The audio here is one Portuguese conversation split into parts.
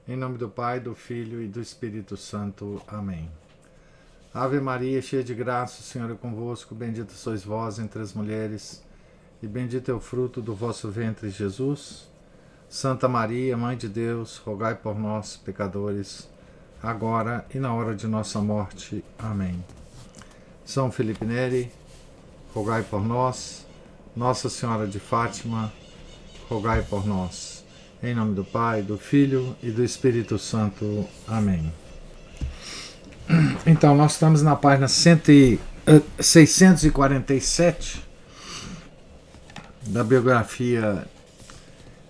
Em nome do Pai, do Filho e do Espírito Santo. Amém. Ave Maria, cheia de graça, o Senhor é convosco. Bendita sois vós entre as mulheres, e bendito é o fruto do vosso ventre, Jesus. Santa Maria, Mãe de Deus, rogai por nós, pecadores, agora e na hora de nossa morte. Amém. São Felipe Neri, rogai por nós. Nossa Senhora de Fátima, rogai por nós. Em nome do Pai, do Filho e do Espírito Santo. Amém. Então, nós estamos na página 647 da biografia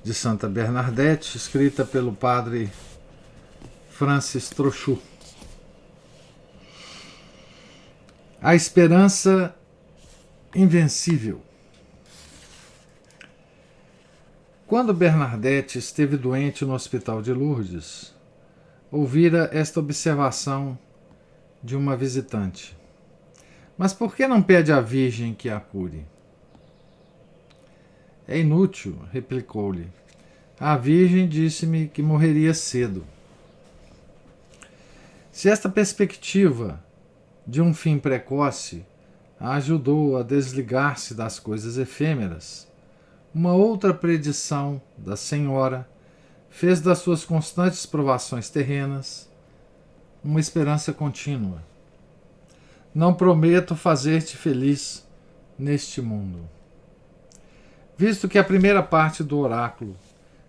de Santa Bernadette, escrita pelo padre Francis Trochu. A esperança invencível. Quando Bernadette esteve doente no hospital de Lourdes, ouvira esta observação de uma visitante: mas por que não pede à Virgem que a cure? É inútil, replicou-lhe. A Virgem disse-me que morreria cedo. Se esta perspectiva de um fim precoce a ajudou a desligar-se das coisas efêmeras, uma outra predição da Senhora fez das suas constantes provações terrenas uma esperança contínua. Não prometo fazer-te feliz neste mundo. Visto que a primeira parte do oráculo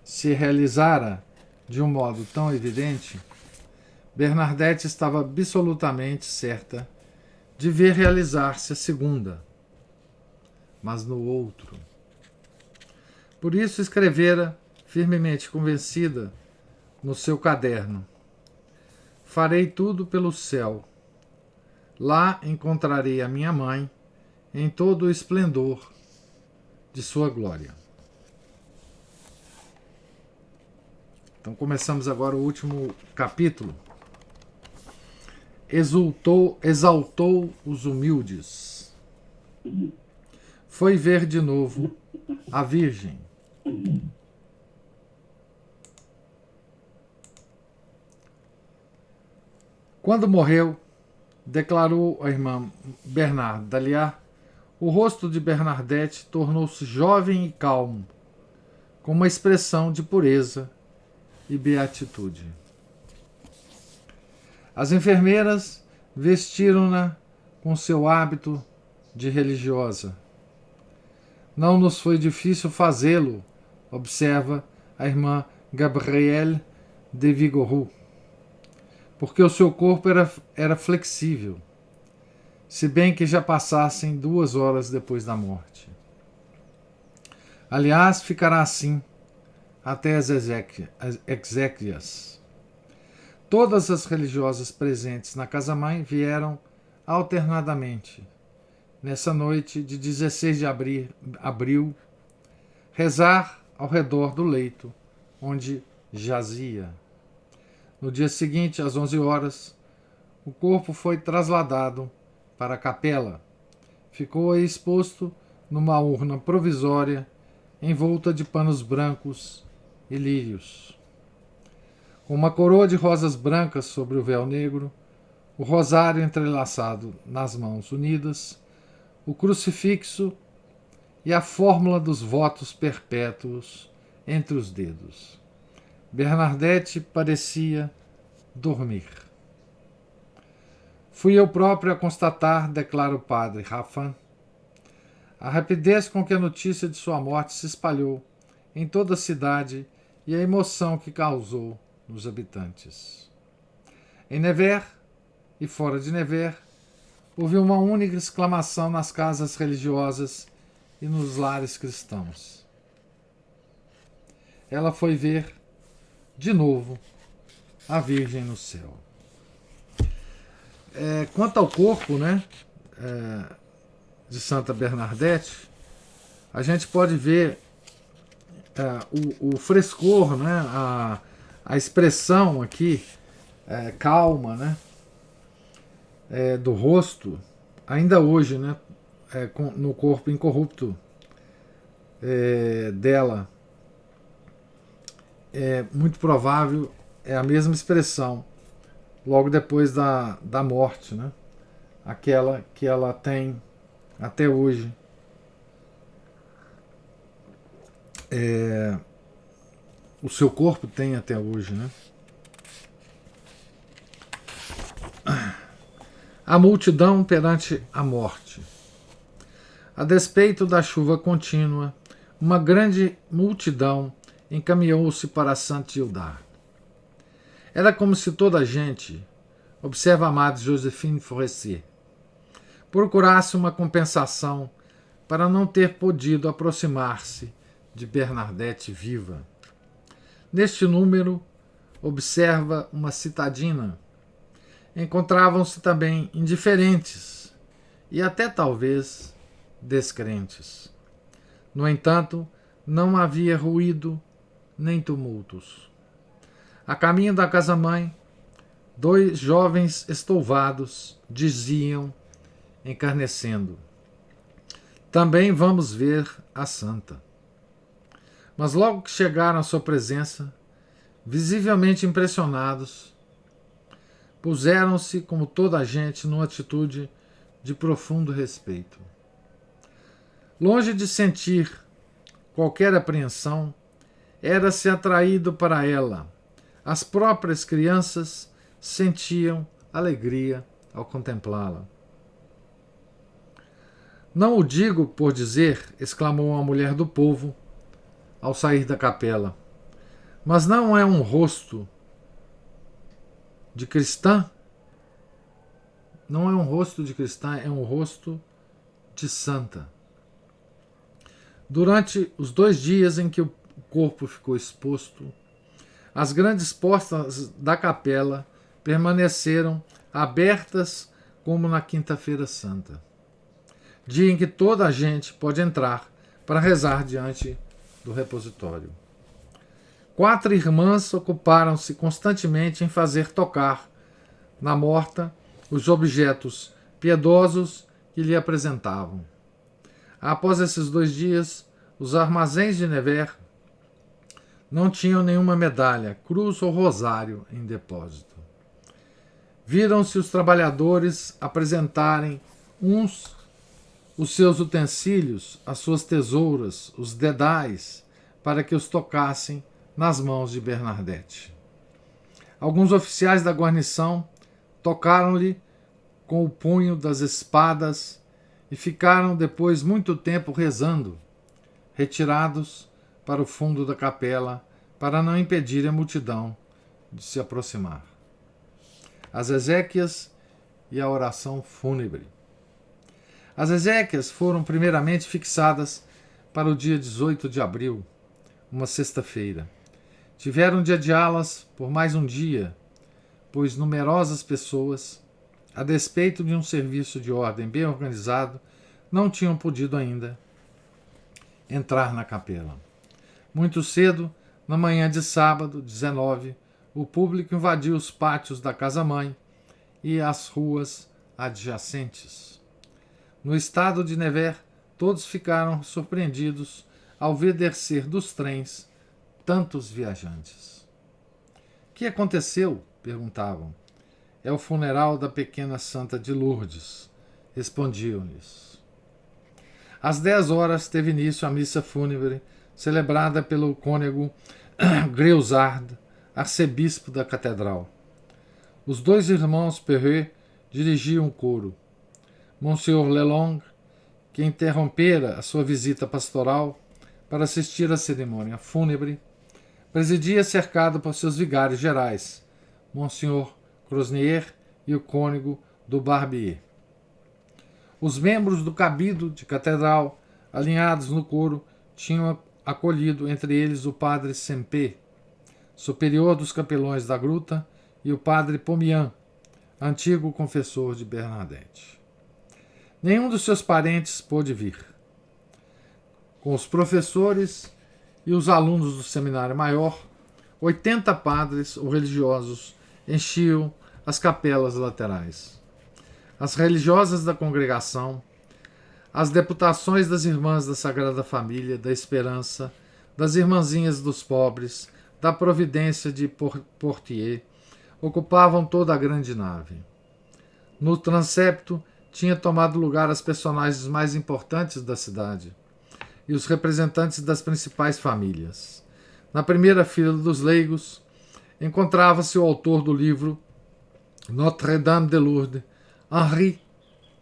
se realizara de um modo tão evidente, Bernadette estava absolutamente certa de ver realizar-se a segunda, mas no outro. Por isso escrevera, firmemente convencida, no seu caderno: farei tudo pelo céu. Lá encontrarei a minha mãe em todo o esplendor de sua glória. Então começamos agora o último capítulo. Exaltou os humildes. Foi ver de novo a Virgem. Quando morreu, declarou a irmã Bernard Daliá, o rosto de Bernadette tornou-se jovem e calmo, com uma expressão de pureza e beatitude. As enfermeiras vestiram-na com seu hábito de religiosa. Não nos foi difícil fazê-lo, observa a irmã Gabrielle de Vigouroux, porque o seu corpo era flexível, se bem que já passassem 2 horas depois da morte. Aliás, ficará assim até as exéquias. Todas as religiosas presentes na casa-mãe vieram alternadamente, nessa noite de 16 de abril, rezar ao redor do leito onde jazia. No dia seguinte, às 11 horas, o corpo foi trasladado para a capela. Ficou aí exposto numa urna provisória envolta de panos brancos e lírios. Com uma coroa de rosas brancas sobre o véu negro, o rosário entrelaçado nas mãos unidas, o crucifixo e a fórmula dos votos perpétuos entre os dedos. Bernadette parecia dormir. Fui eu próprio a constatar, declara o padre Raffan, a rapidez com que a notícia de sua morte se espalhou em toda a cidade e a emoção que causou nos habitantes. Em Nevers e fora de Nevers, houve uma única exclamação nas casas religiosas e nos lares cristãos. Ela foi ver de novo a Virgem no céu. Quanto ao corpo, né, de Santa Bernadette, a gente pode ver o frescor, né, a expressão aqui calma, né, do rosto, ainda hoje, né, no corpo incorrupto dela. É muito provável é a mesma expressão logo depois da morte, né? Aquela que ela tem até hoje. O seu corpo tem até hoje, né? A multidão perante a morte. A despeito da chuva contínua, uma grande multidão encaminhou-se para Saint-Gildard. Era como se toda a gente, observa a amada Joséphine Forestier, procurasse uma compensação para não ter podido aproximar-se de Bernadette viva. Neste número, observa uma citadina, encontravam-se também indiferentes e até talvez descrentes. No entanto, não havia ruído nem tumultos. A caminho da casa-mãe, 2 jovens estouvados diziam, encarnecendo: também vamos ver a santa. Mas logo que chegaram à sua presença, visivelmente impressionados, puseram-se, como toda a gente, numa atitude de profundo respeito. Longe de sentir qualquer apreensão, era-se atraído para ela. As próprias crianças sentiam alegria ao contemplá-la. Não o digo por dizer, exclamou uma mulher do povo ao sair da capela, mas não é um rosto de cristã? Não é um rosto de cristã, é um rosto de santa. Durante os 2 dias em que o corpo ficou exposto, as grandes portas da capela permaneceram abertas como na Quinta-feira Santa, dia em que toda a gente pode entrar para rezar diante do repositório. 4 irmãs ocuparam-se constantemente em fazer tocar na morta os objetos piedosos que lhe apresentavam. Após esses 2 dias, os armazéns de Nevers não tinham nenhuma medalha, cruz ou rosário em depósito. Viram-se os trabalhadores apresentarem uns os seus utensílios, as suas tesouras, os dedais, para que os tocassem nas mãos de Bernadette. Alguns oficiais da guarnição tocaram-lhe com o punho das espadas e ficaram depois muito tempo rezando, retirados para o fundo da capela para não impedir a multidão de se aproximar. As exéquias e a oração fúnebre. As exéquias foram primeiramente fixadas para o dia 18 de abril, uma sexta-feira. Tiveram de adiá-las por mais um dia, pois numerosas pessoas, a despeito de um serviço de ordem bem organizado, não tinham podido ainda entrar na capela. Muito cedo, na manhã de sábado, 19, o público invadiu os pátios da casa-mãe e as ruas adjacentes. No estado de Nevers, todos ficaram surpreendidos ao ver descer dos trens tantos viajantes. Que aconteceu? Perguntavam. É o funeral da pequena Santa de Lourdes, respondiam-lhes. Às 10 horas teve início a missa fúnebre, celebrada pelo cônego Greusard, arcebispo da catedral. Os 2 irmãos Perret dirigiam o coro. Monsieur Lelong, que interrompera a sua visita pastoral para assistir à cerimônia fúnebre, presidia cercado por seus vigários gerais, Monsieur Crosnier e o cônego do Barbier. Os membros do cabido de catedral, alinhados no coro, tinham acolhido entre eles o padre Sempé, superior dos capelões da gruta, e o padre Pomian, antigo confessor de Bernadette. Nenhum dos seus parentes pôde vir. Com os professores e os alunos do seminário maior, 80 padres ou religiosos enchiam as capelas laterais. As religiosas da congregação, as deputações das irmãs da Sagrada Família, da Esperança, das irmãzinhas dos pobres, da Providência de Portier ocupavam toda a grande nave. No transepto tinha tomado lugar as personagens mais importantes da cidade e os representantes das principais famílias. Na primeira fila dos leigos encontrava-se o autor do livro Notre-Dame de Lourdes, Henri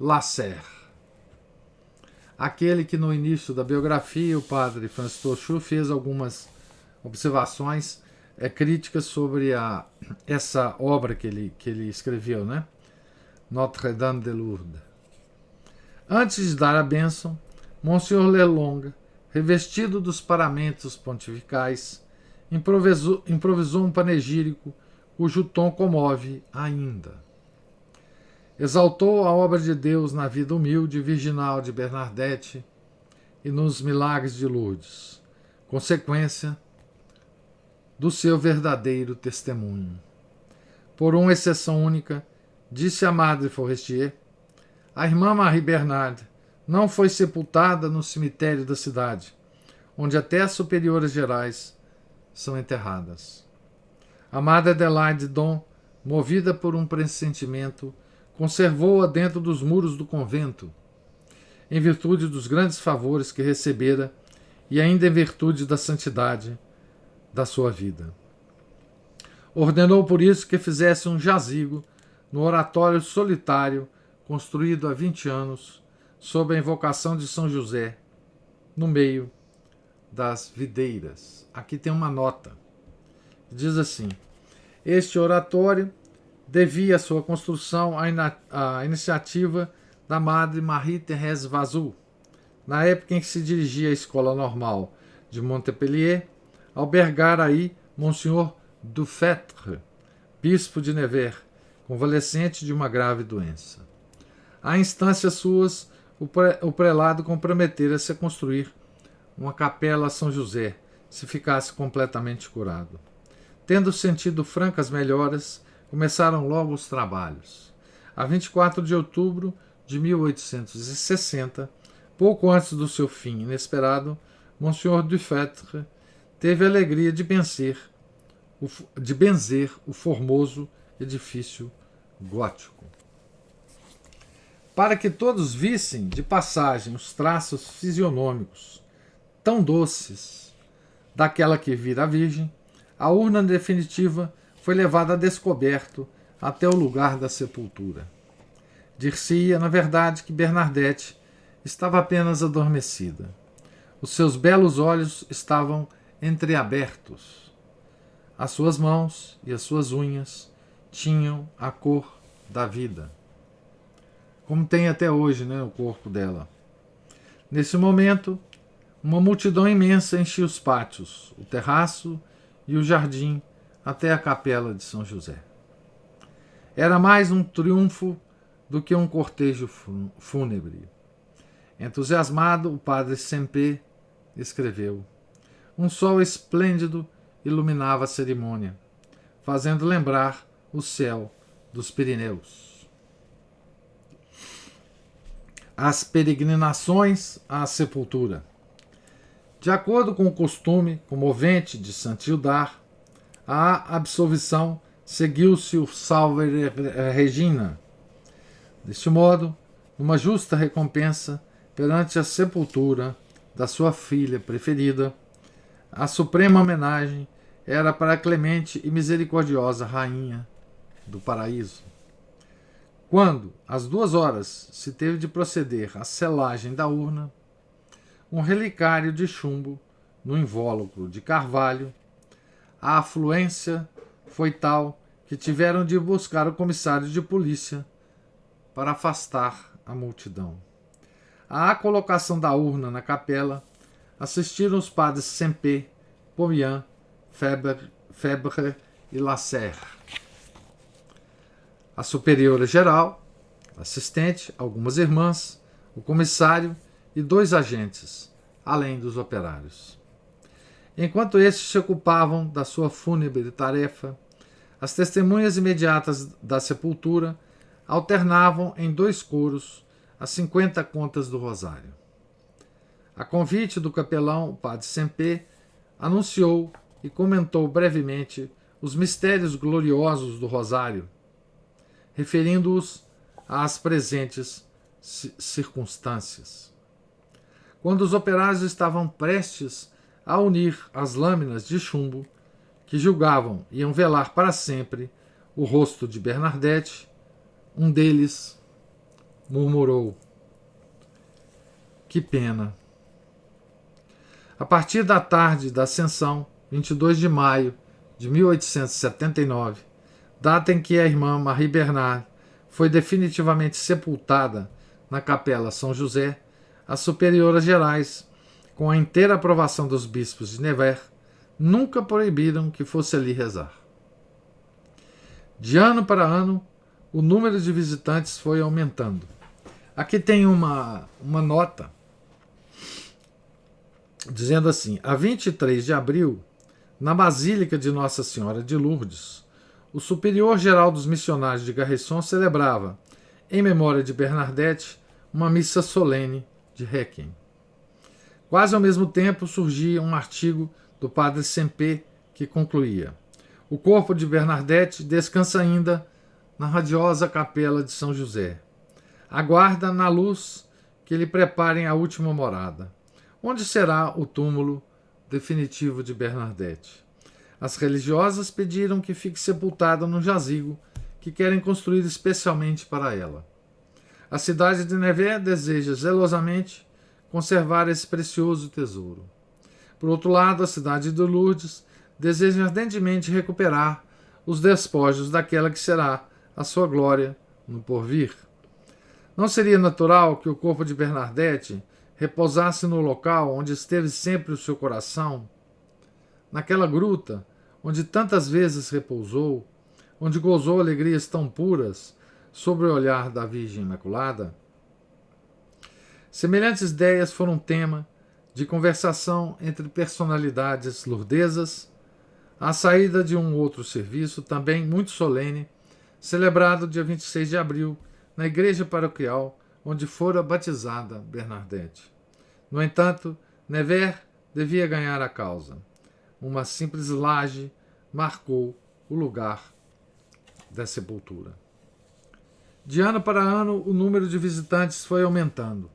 Lasserre. Aquele que no início da biografia o padre Francis Trochu fez algumas observações críticas sobre essa obra que ele escreveu, né? Notre-Dame de Lourdes. Antes de dar a bênção, Monsieur Lelong, revestido dos paramentos pontificais, improvisou um panegírico cujo tom comove ainda. Exaltou a obra de Deus na vida humilde e virginal de Bernadette e nos milagres de Lourdes, consequência do seu verdadeiro testemunho. Por uma exceção única, disse a Madre Forestier, a irmã Marie Bernard não foi sepultada no cemitério da cidade, onde até as superioras gerais são enterradas. A Madre Adelaide Dom, movida por um pressentimento, conservou-a dentro dos muros do convento, em virtude dos grandes favores que recebera e ainda em virtude da santidade da sua vida. Ordenou por isso que fizesse um jazigo no oratório solitário construído há 20 anos, sob a invocação de São José, no meio das videiras. Aqui tem uma nota. Diz assim: este oratório devia sua construção à iniciativa da Madre Marie-Thérèse Vazou, na época em que se dirigia à Escola Normal de Montpellier, albergar aí Monsieur Dufetre, bispo de Nevers, convalescente de uma grave doença. A instâncias suas, o prelado comprometera-se a construir uma capela a São José, se ficasse completamente curado. Tendo sentido francas melhoras, começaram logo os trabalhos. A 24 de outubro de 1860, pouco antes do seu fim inesperado, Monsieur Dufetre teve a alegria de benzer o formoso edifício gótico. Para que todos vissem de passagem os traços fisionômicos tão doces daquela que vira a Virgem, a urna definitiva foi levada a descoberto até o lugar da sepultura. Dir-se-ia, na verdade, que Bernadette estava apenas adormecida. Os seus belos olhos estavam entreabertos. As suas mãos e as suas unhas tinham a cor da vida, como tem até hoje, né, o corpo dela. Nesse momento, uma multidão imensa enchia os pátios, o terraço e o jardim até a capela de São José. Era mais um triunfo do que um cortejo fúnebre. Entusiasmado, o padre Sempé escreveu: um sol esplêndido iluminava a cerimônia, fazendo lembrar o céu dos Pirineus. As peregrinações à sepultura. De acordo com o costume comovente de Saint-Hildard, a absolvição seguiu-se o Salve Regina. Deste modo, uma justa recompensa perante a sepultura da sua filha preferida, a suprema homenagem era para a clemente e misericordiosa Rainha do Paraíso. Quando, às 2 horas, se teve de proceder à selagem da urna, um relicário de chumbo no invólucro de carvalho, a afluência foi tal que tiveram de buscar o comissário de polícia para afastar a multidão. À colocação da urna na capela assistiram os padres Sempé, Pomian, Febre e Lasserre. A superiora geral, assistente, algumas irmãs, o comissário e 2 agentes, além dos operários. Enquanto estes se ocupavam da sua fúnebre tarefa, as testemunhas imediatas da sepultura alternavam em 2 coros as 50 contas do rosário. A convite do capelão, o padre Sempé, anunciou e comentou brevemente os mistérios gloriosos do Rosário, referindo-os às presentes circunstâncias. Quando os operários estavam prestes a unir as lâminas de chumbo, que julgavam iam velar para sempre o rosto de Bernadette, um deles murmurou: "Que pena." A partir da tarde da Ascensão, 22 de maio de 1879, data em que a irmã Marie Bernard foi definitivamente sepultada na Capela São José, as superioras gerais, com a inteira aprovação dos bispos de Nevers, nunca proibiram que fosse ali rezar. De ano para ano, o número de visitantes foi aumentando. Aqui tem uma nota dizendo assim: a 23 de abril, na Basílica de Nossa Senhora de Lourdes, o superior-geral dos missionários de Garrison celebrava, em memória de Bernadette, uma missa solene de Requiem. Quase ao mesmo tempo surgia um artigo do padre Sempé que concluía: o corpo de Bernadette descansa ainda na radiosa capela de São José. Aguarda na luz que lhe preparem a última morada, onde será o túmulo definitivo de Bernadette. As religiosas pediram que fique sepultada num jazigo que querem construir especialmente para ela. A cidade de Nevers deseja zelosamente conservar esse precioso tesouro. Por outro lado, a cidade de Lourdes deseja ardentemente recuperar os despojos daquela que será a sua glória no porvir. Não seria natural que o corpo de Bernadette repousasse no local onde esteve sempre o seu coração, naquela gruta onde tantas vezes repousou, onde gozou alegrias tão puras sob o olhar da Virgem Imaculada? Semelhantes ideias foram tema de conversação entre personalidades lourdesas à saída de um outro serviço, também muito solene, celebrado dia 26 de abril, na igreja paroquial onde fora batizada Bernadette. No entanto, Nevers devia ganhar a causa. Uma simples laje marcou o lugar da sepultura. De ano para ano, o número de visitantes foi aumentando.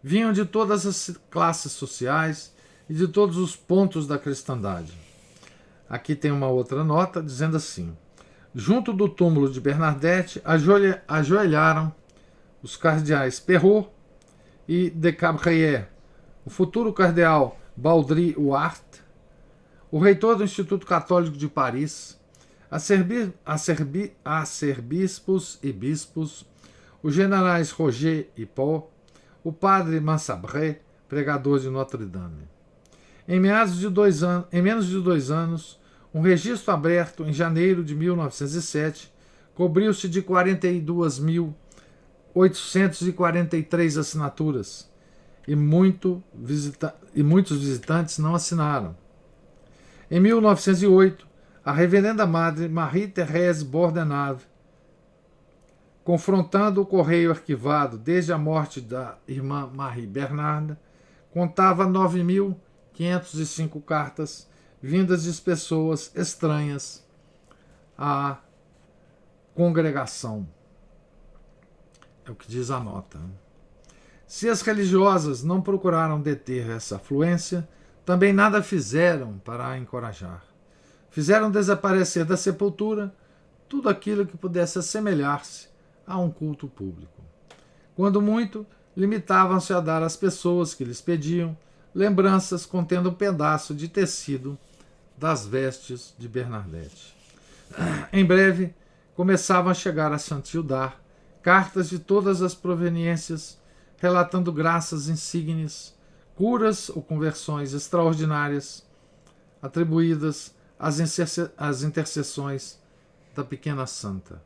Vinham de todas as classes sociais e de todos os pontos da cristandade. Aqui tem uma outra nota dizendo assim: junto do túmulo de Bernadette ajoelharam os cardeais Perrault e de Cabré, o futuro cardeal Baudry-Huart, o reitor do Instituto Católico de Paris, arcebispos e bispos, os generais Roger e Paul, o padre Mansabré, pregador de Notre-Dame. Em menos de 2 anos, um registro aberto em janeiro de 1907 cobriu-se de 42.843 assinaturas e muitos visitantes não assinaram. Em 1908, a reverenda madre Marie-Thérèse Bordenave, confrontando o correio arquivado desde a morte da irmã Marie Bernard, contava 9.505 cartas vindas de pessoas estranhas à congregação. É o que diz a nota. Se as religiosas não procuraram deter essa afluência, também nada fizeram para a encorajar. Fizeram desaparecer da sepultura tudo aquilo que pudesse assemelhar-se a um culto público. Quando muito, limitavam-se a dar às pessoas que lhes pediam lembranças contendo um pedaço de tecido das vestes de Bernadette. Em breve, começavam a chegar a Saint-Gildard cartas de todas as proveniências, relatando graças insígnes, curas ou conversões extraordinárias atribuídas às intercessões da pequena santa.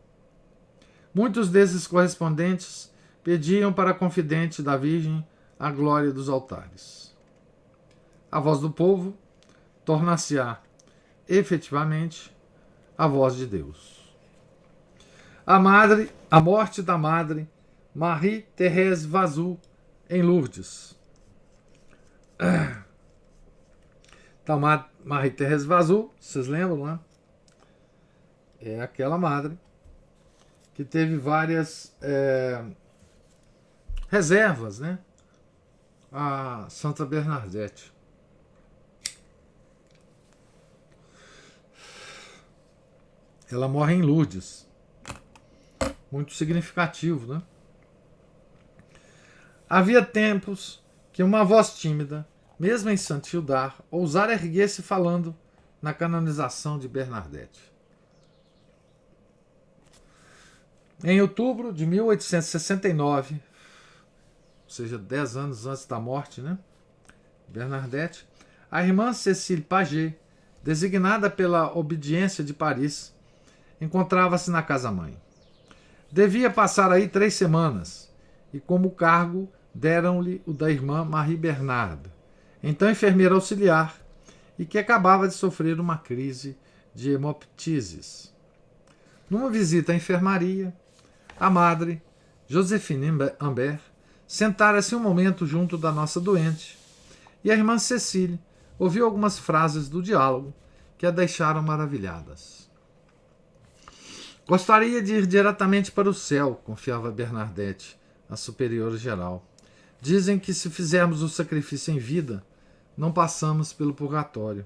Muitos desses correspondentes pediam para a confidente da Virgem a glória dos altares. A voz do povo tornar-se-á, efetivamente, a voz de Deus. A morte da madre Marie-Thérèse Vazoux, em Lourdes. Está Então, Marie-Thérèse Vazou, vocês lembram, né? É aquela madre que teve várias reservas, né? A Santa Bernadette. Ela morre em Lourdes. Muito significativo, né? Havia tempos que uma voz tímida, mesmo em Saint-Gildard, ousara erguer-se falando na canonização de Bernadette. Em outubro de 1869, ou seja, 10 anos antes da morte, né? Bernadette, a irmã Cécile Paget, designada pela obediência de Paris, encontrava-se na casa-mãe. Devia passar aí 3 semanas, e como cargo deram-lhe o da irmã Marie Bernard, então enfermeira auxiliar, e que acabava de sofrer uma crise de hemoptises. Numa visita à enfermaria, a madre, Joséphine Ambert, sentara-se um momento junto da nossa doente, e a irmã Cecília ouviu algumas frases do diálogo que a deixaram maravilhadas. Gostaria de ir diretamente para o céu, confiava Bernadette, a superiora geral. Dizem que se fizermos o sacrifício em vida, não passamos pelo purgatório.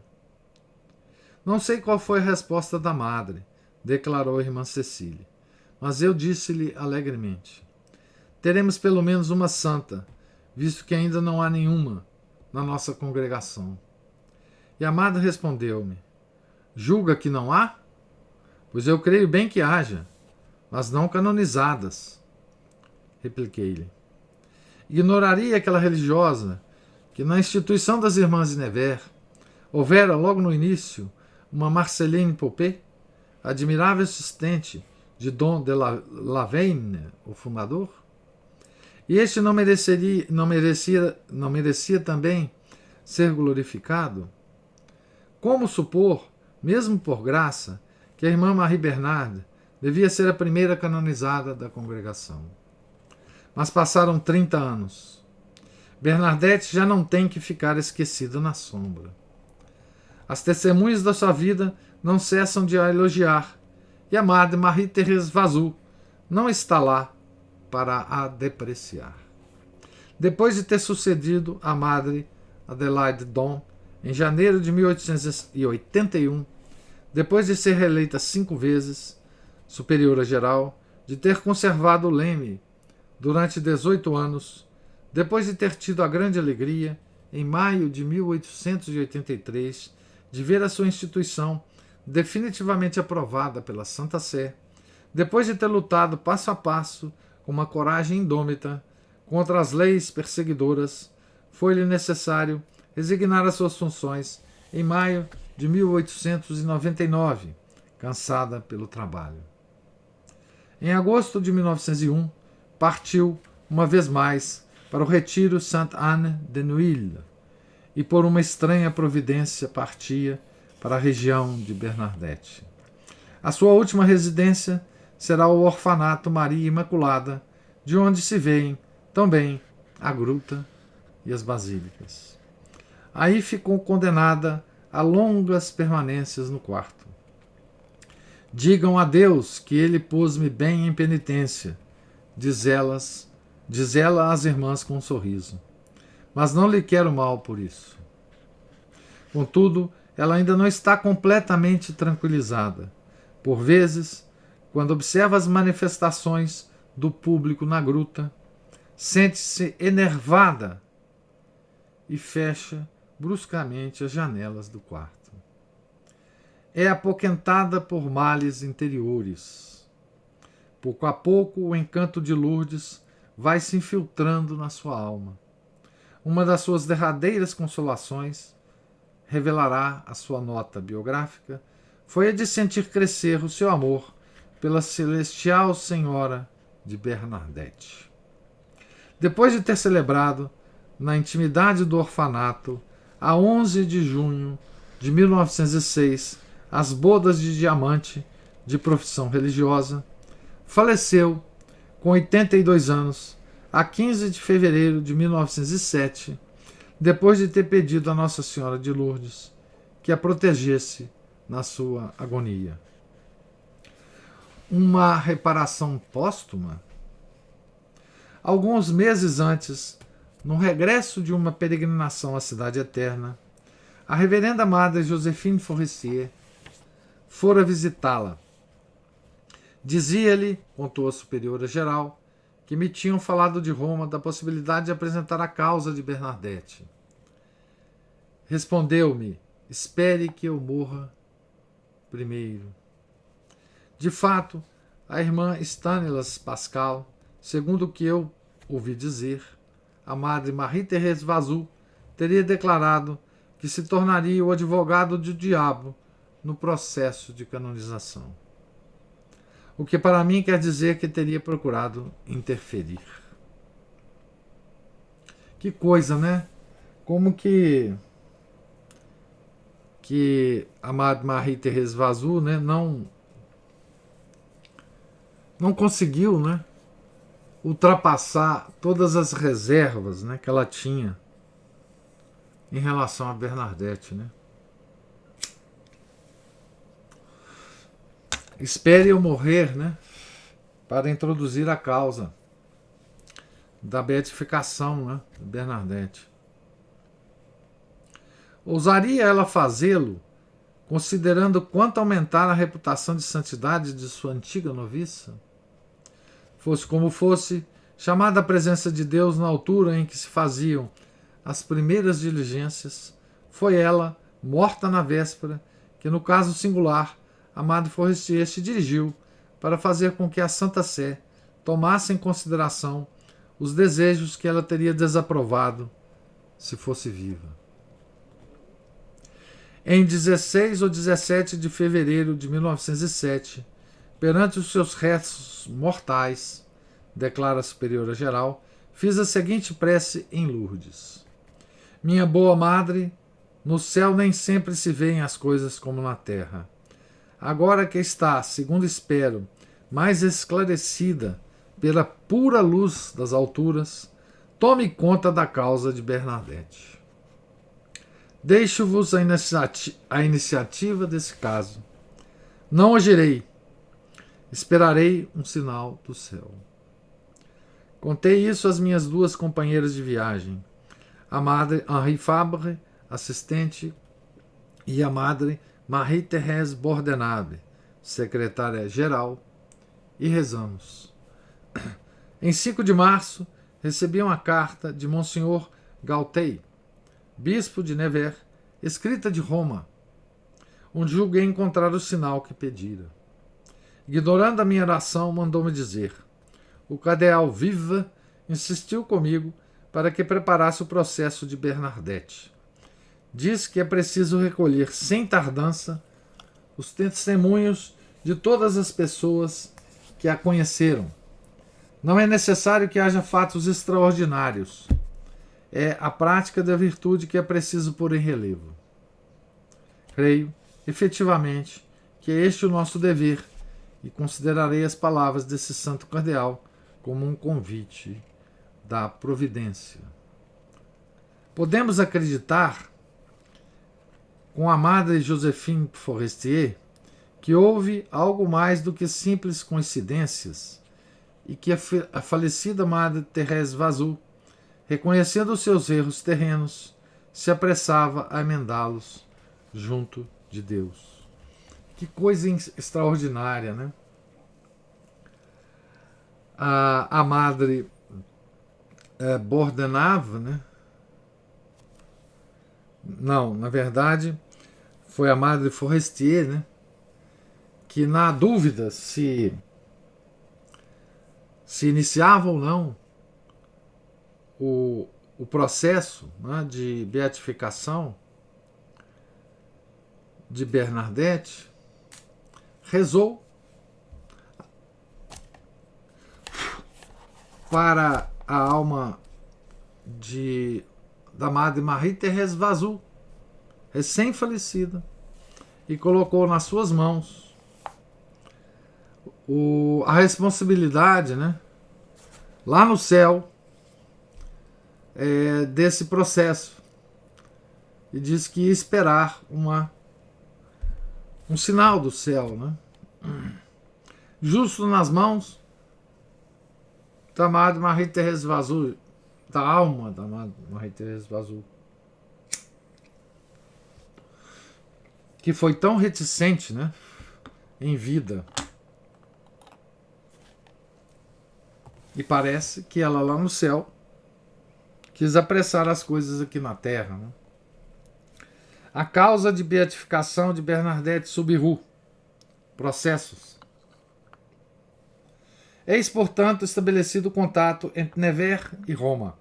Não sei qual foi a resposta da madre, declarou a irmã Cecília, mas eu disse-lhe alegremente: teremos pelo menos uma santa, visto que ainda não há nenhuma na nossa congregação. E a madre respondeu-me: julga que não há? Pois eu creio bem que haja, mas não canonizadas. Repliquei-lhe: ignoraria aquela religiosa que na instituição das Irmãs de Nevers houvera logo no início uma Marceline Popé, admirável assistente de Dom de Laveyne, o fundador? E este não merecia também ser glorificado? Como supor, mesmo por graça, que a irmã Marie Bernard devia ser a primeira canonizada da congregação? Mas passaram 30 anos. Bernadette já não tem que ficar esquecida na sombra. As testemunhas da sua vida não cessam de a elogiar, e a madre Marie-Thérèse Vazou não está lá para a depreciar. Depois de ter sucedido a madre Adelaide Dom em janeiro de 1881, depois de ser reeleita 5 vezes superiora geral, de ter conservado o leme durante 18 anos, depois de ter tido a grande alegria, em maio de 1883, de ver a sua instituição definitivamente aprovada pela Santa Sé, depois de ter lutado passo a passo com uma coragem indômita contra as leis perseguidoras, foi-lhe necessário resignar as suas funções em maio de 1899, cansada pelo trabalho. Em agosto de 1901, partiu, uma vez mais, para o retiro Sainte-Anne-de-Neuilly, e por uma estranha providência partia para a região de Bernadette. A sua última residência será o orfanato Maria Imaculada, de onde se veem também a gruta e as basílicas. Aí ficou condenada a longas permanências no quarto. Digam a Deus que ele pôs-me bem em penitência, diz ela às irmãs com um sorriso. Mas não lhe quero mal por isso. Contudo, ela ainda não está completamente tranquilizada. Por vezes, quando observa as manifestações do público na gruta, sente-se enervada e fecha bruscamente as janelas do quarto. É apoquentada por males interiores. Pouco a pouco, o encanto de Lourdes vai se infiltrando na sua alma. Uma das suas derradeiras consolações, revelará a sua nota biográfica, foi a de sentir crescer o seu amor pela celestial Senhora de Bernadette. Depois de ter celebrado, na intimidade do orfanato, a 11 de junho de 1906, as bodas de diamante de profissão religiosa, faleceu com 82 anos, a 15 de fevereiro de 1907, depois de ter pedido a Nossa Senhora de Lourdes que a protegesse na sua agonia. Uma reparação póstuma? Alguns meses antes, no regresso de uma peregrinação à Cidade Eterna, a reverenda Madre Joséphine Forestier fora visitá-la. Dizia-lhe, contou a superiora geral, que me tinham falado de Roma da possibilidade de apresentar a causa de Bernadette. Respondeu-me: espere que eu morra primeiro. De fato, a irmã Stanislas Pascal, segundo o que eu ouvi dizer, a Madre Marie-Thérèse Vazou teria declarado que se tornaria o advogado do diabo no processo de canonização. O que para mim quer dizer que teria procurado interferir. Que coisa, né? Como que a Madre Marie-Thérèse Vazou, né, não conseguiu, né, ultrapassar todas as reservas, né, que ela tinha em relação a Bernadette, né? Espere eu morrer, né, para introduzir a causa da beatificação, né, de Bernadette. Ousaria ela fazê-lo, considerando quanto aumentar a reputação de santidade de sua antiga noviça? Fosse como fosse, chamada à presença de Deus na altura em que se faziam as primeiras diligências, foi ela, morta na véspera, que no caso singular, a Madre Forestier se dirigiu para fazer com que a Santa Sé tomasse em consideração os desejos que ela teria desaprovado se fosse viva. Em 16 ou 17 de fevereiro de 1907, perante os seus restos mortais, declara a superiora geral, fiz a seguinte prece em Lourdes: minha boa Madre, no céu nem sempre se veem as coisas como na terra. Agora que está, segundo espero, mais esclarecida pela pura luz das alturas, tome conta da causa de Bernadette. Deixo-vos a iniciativa desse caso. Não agirei. Esperarei um sinal do céu. Contei isso às minhas duas companheiras de viagem, a Madre Henri Fabre, assistente, e a Madre Marie-Thérèse Bordenave, secretária-geral, e rezamos. Em 5 de março, recebi uma carta de Monsenhor Gauthier, bispo de Nevers, escrita de Roma, onde julguei encontrar o sinal que pedira. Ignorando a minha oração, mandou-me dizer: o cardeal Viva insistiu comigo para que preparasse o processo de Bernadette. Diz que é preciso recolher sem tardança os testemunhos de todas as pessoas que a conheceram. Não é necessário que haja fatos extraordinários. É a prática da virtude que é preciso pôr em relevo. Creio, efetivamente, que é este o nosso dever e considerarei as palavras desse santo cardeal como um convite da providência. Podemos acreditar, com a Madre Joséphine Forestier, que houve algo mais do que simples coincidências e que a falecida Madre Thérèse Vazou, reconhecendo os seus erros terrenos, se apressava a emendá-los junto de Deus. Que coisa extraordinária, né? A Madre Bordenave, né? Não, na verdade, foi a Madre Forestier, né? Que, na dúvida se iniciava ou não o processo, né, de beatificação de Bernadette, rezou para a alma da Madre Marie-Thérèse Vazou, recém-falecida, e colocou nas suas mãos a responsabilidade, né, lá no céu, desse processo, e disse que ia esperar uma um sinal do céu, né? Justo nas mãos da amada Marie-Thérèse Vazoul, da alma da amada Marie-Thérèse Vazoul, que foi tão reticente, né, em vida. E parece que ela lá no céu quis apressar as coisas aqui na terra, né? A causa de beatificação de Bernadette Soubirous. Processos. Eis, portanto, estabelecido o contato entre Nevers e Roma.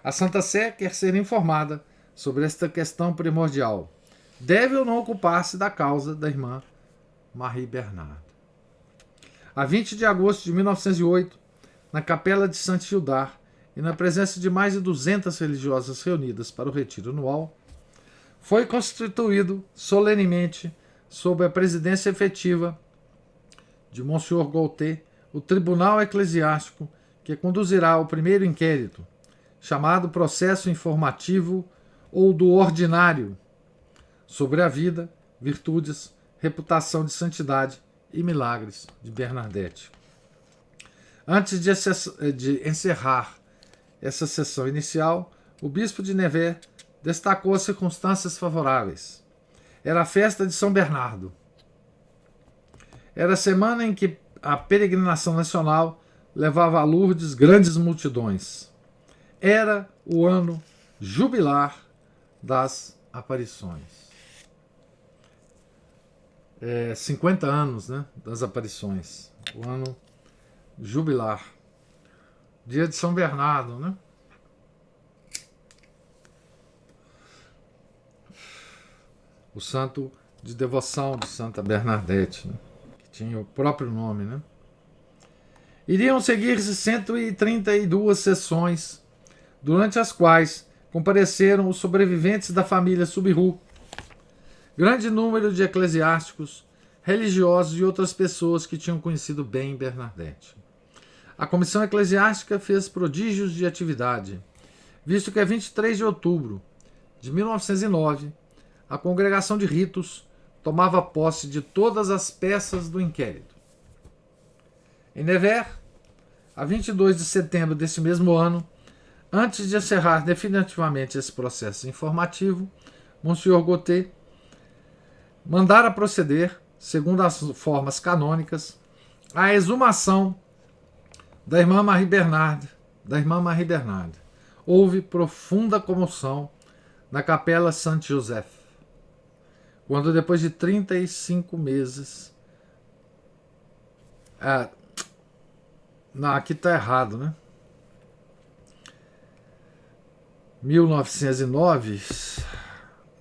A Santa Sé quer ser informada sobre esta questão primordial. Deve ou não ocupar-se da causa da irmã Marie Bernard. A 20 de agosto de 1908, na capela de Saint-Gildard, e na presença de mais de 200 religiosas reunidas para o retiro anual, foi constituído solenemente, sob a presidência efetiva de Monsieur Gaultier, o tribunal eclesiástico que conduzirá ao primeiro inquérito, chamado processo informativo ou do ordinário, sobre a vida, virtudes, reputação de santidade e milagres de Bernadette. Antes de encerrar essa sessão inicial, o bispo de Nevers destacou as circunstâncias favoráveis. Era a festa de São Bernardo. Era a semana em que a peregrinação nacional levava a Lourdes grandes multidões. Era o ano jubilar das aparições. 50 anos, né, das aparições. O ano jubilar. Dia de São Bernardo, né? O santo de devoção de Santa Bernadette, né? Que tinha o próprio nome, né? Iriam seguir-se 132 sessões, durante as quais compareceram os sobreviventes da família Soubirous, grande número de eclesiásticos, religiosos e outras pessoas que tinham conhecido bem Bernadette. A comissão eclesiástica fez prodígios de atividade, visto que a 23 de outubro de 1909, a congregação de ritos tomava posse de todas as peças do inquérito. Em Nevers, a 22 de setembro desse mesmo ano, antes de encerrar definitivamente esse processo informativo, Monsieur Gaultier mandara proceder, segundo as formas canônicas, a exumação da irmã Marie Bernard. Houve profunda comoção na capela Saint-Joseph, quando depois de 35 meses... Não, aqui está errado, né? 1909,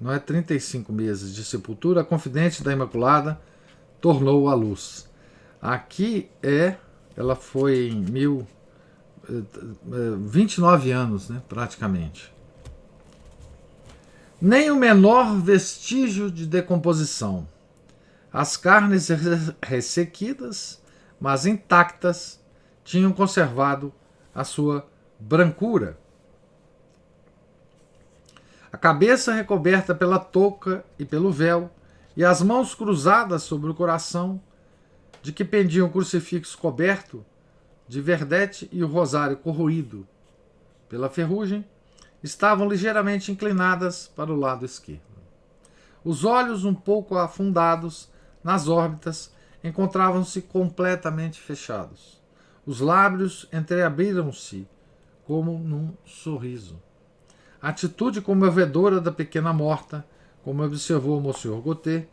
não é 35 meses de sepultura, a confidente da Imaculada tornou à luz. Aqui ela foi em 29 anos, né, praticamente. Nem o menor vestígio de decomposição. As carnes ressequidas, mas intactas, tinham conservado a sua brancura. A cabeça recoberta pela touca e pelo véu, e as mãos cruzadas sobre o coração, de que pendia um crucifixo coberto de verdete e o rosário corroído pela ferrugem, estavam ligeiramente inclinadas para o lado esquerdo. Os olhos, um pouco afundados nas órbitas, encontravam-se completamente fechados. Os lábios entreabriram-se como num sorriso. A atitude comovedora da pequena morta, como observou Monsieur Gaultier,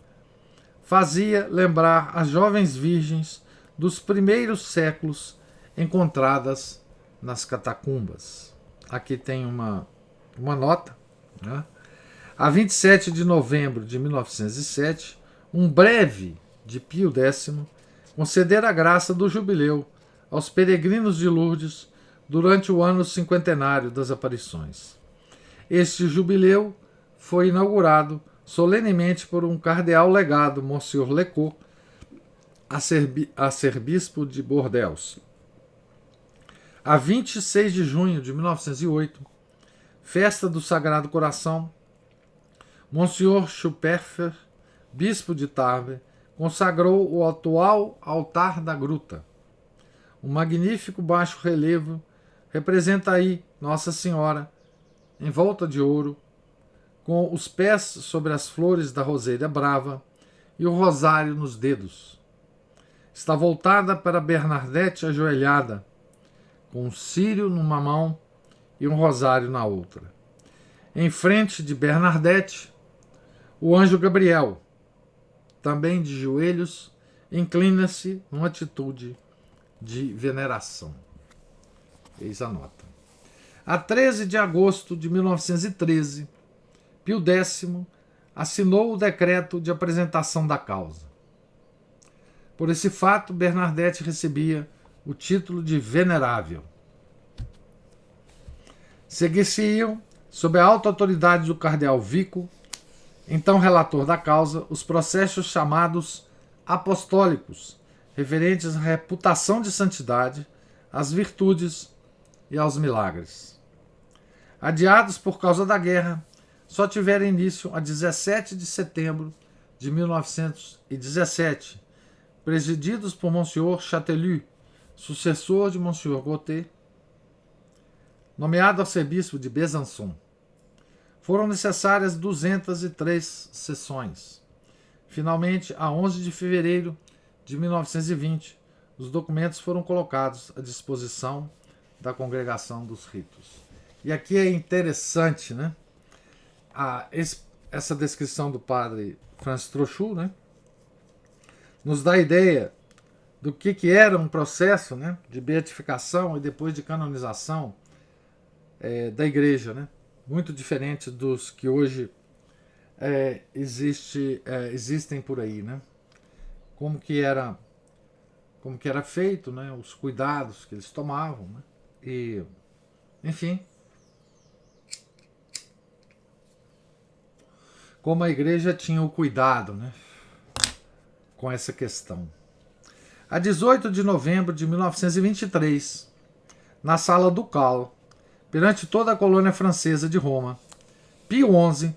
fazia lembrar as jovens virgens dos primeiros séculos encontradas nas catacumbas. Aqui tem uma nota, né? A 27 de novembro de 1907, um breve de Pio X concedera a graça do jubileu aos peregrinos de Lourdes durante o ano cinquentenário das aparições. Este jubileu foi inaugurado solenemente por um cardeal legado, Monsieur Lecaut, arcebispo de Bordeaux. A 26 de junho de 1908, festa do Sagrado Coração, Monsieur Schupperfer bispo de Tarbes, consagrou o atual altar da gruta. Um magnífico baixo relevo representa aí Nossa Senhora, em volta de ouro, com os pés sobre as flores da roseira brava e o rosário nos dedos. Está voltada para Bernadette ajoelhada, com um círio numa mão e um rosário na outra. Em frente de Bernadette, o anjo Gabriel, também de joelhos, inclina-se numa atitude de veneração. Eis a nota. A 13 de agosto de 1913, Pio X assinou o decreto de apresentação da causa. Por esse fato, Bernadette recebia o título de venerável. Seguir-se-iam, sob a alta autoridade do cardeal Vico, então relator da causa, os processos chamados apostólicos, referentes à reputação de santidade, às virtudes e aos milagres. Adiados por causa da guerra, só tiveram início a 17 de setembro de 1917, presididos por Monsenhor Chatelu, sucessor de Monsenhor Gautier, nomeado arcebispo de Besançon. Foram necessárias 203 sessões. Finalmente, a 11 de fevereiro de 1920, os documentos foram colocados à disposição da Congregação dos Ritos. E aqui é interessante, né? Essa descrição do padre Francis Trochu, né? Nos dá a ideia do que era um processo, né, de beatificação e depois de canonização da igreja, né? Muito diferente dos que hoje existem por aí, né? Como que era feito, né? Os cuidados que eles tomavam, né? E, enfim, como a igreja tinha o cuidado, né, com essa questão. A 18 de novembro de 1923, na Sala Ducal, perante toda a colônia francesa de Roma, Pio XI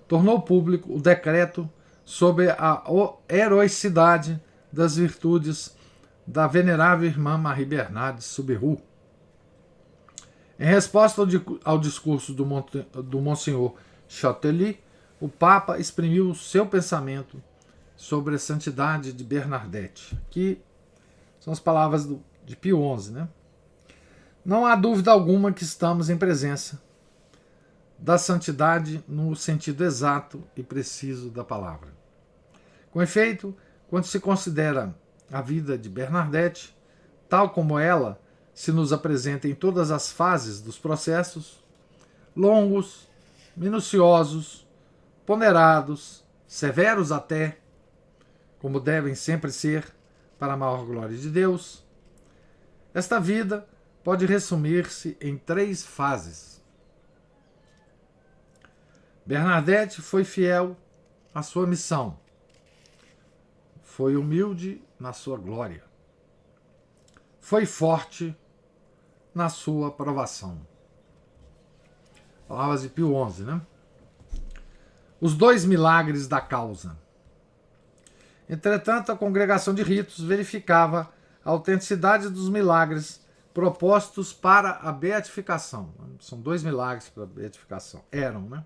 tornou público o decreto sobre a heroicidade das virtudes da venerável irmã Marie Bernarde Soubirous. Em resposta ao discurso do Monsenhor Chatelu, o Papa exprimiu o seu pensamento sobre a santidade de Bernadette, que são as palavras de Pio XI, né? Não há dúvida alguma que estamos em presença da santidade no sentido exato e preciso da palavra. Com efeito, quando se considera a vida de Bernadette, tal como ela se nos apresenta em todas as fases dos processos, longos, minuciosos, ponderados, severos até, como devem sempre ser, para a maior glória de Deus, esta vida pode resumir-se em 3 fases. Bernadette foi fiel à sua missão, foi humilde na sua glória, foi forte na sua provação. Palavras de Pio XI, né? Os 2 milagres da causa. Entretanto, a congregação de ritos verificava a autenticidade dos milagres propostos para a beatificação. São 2 milagres para a beatificação. Eram, né?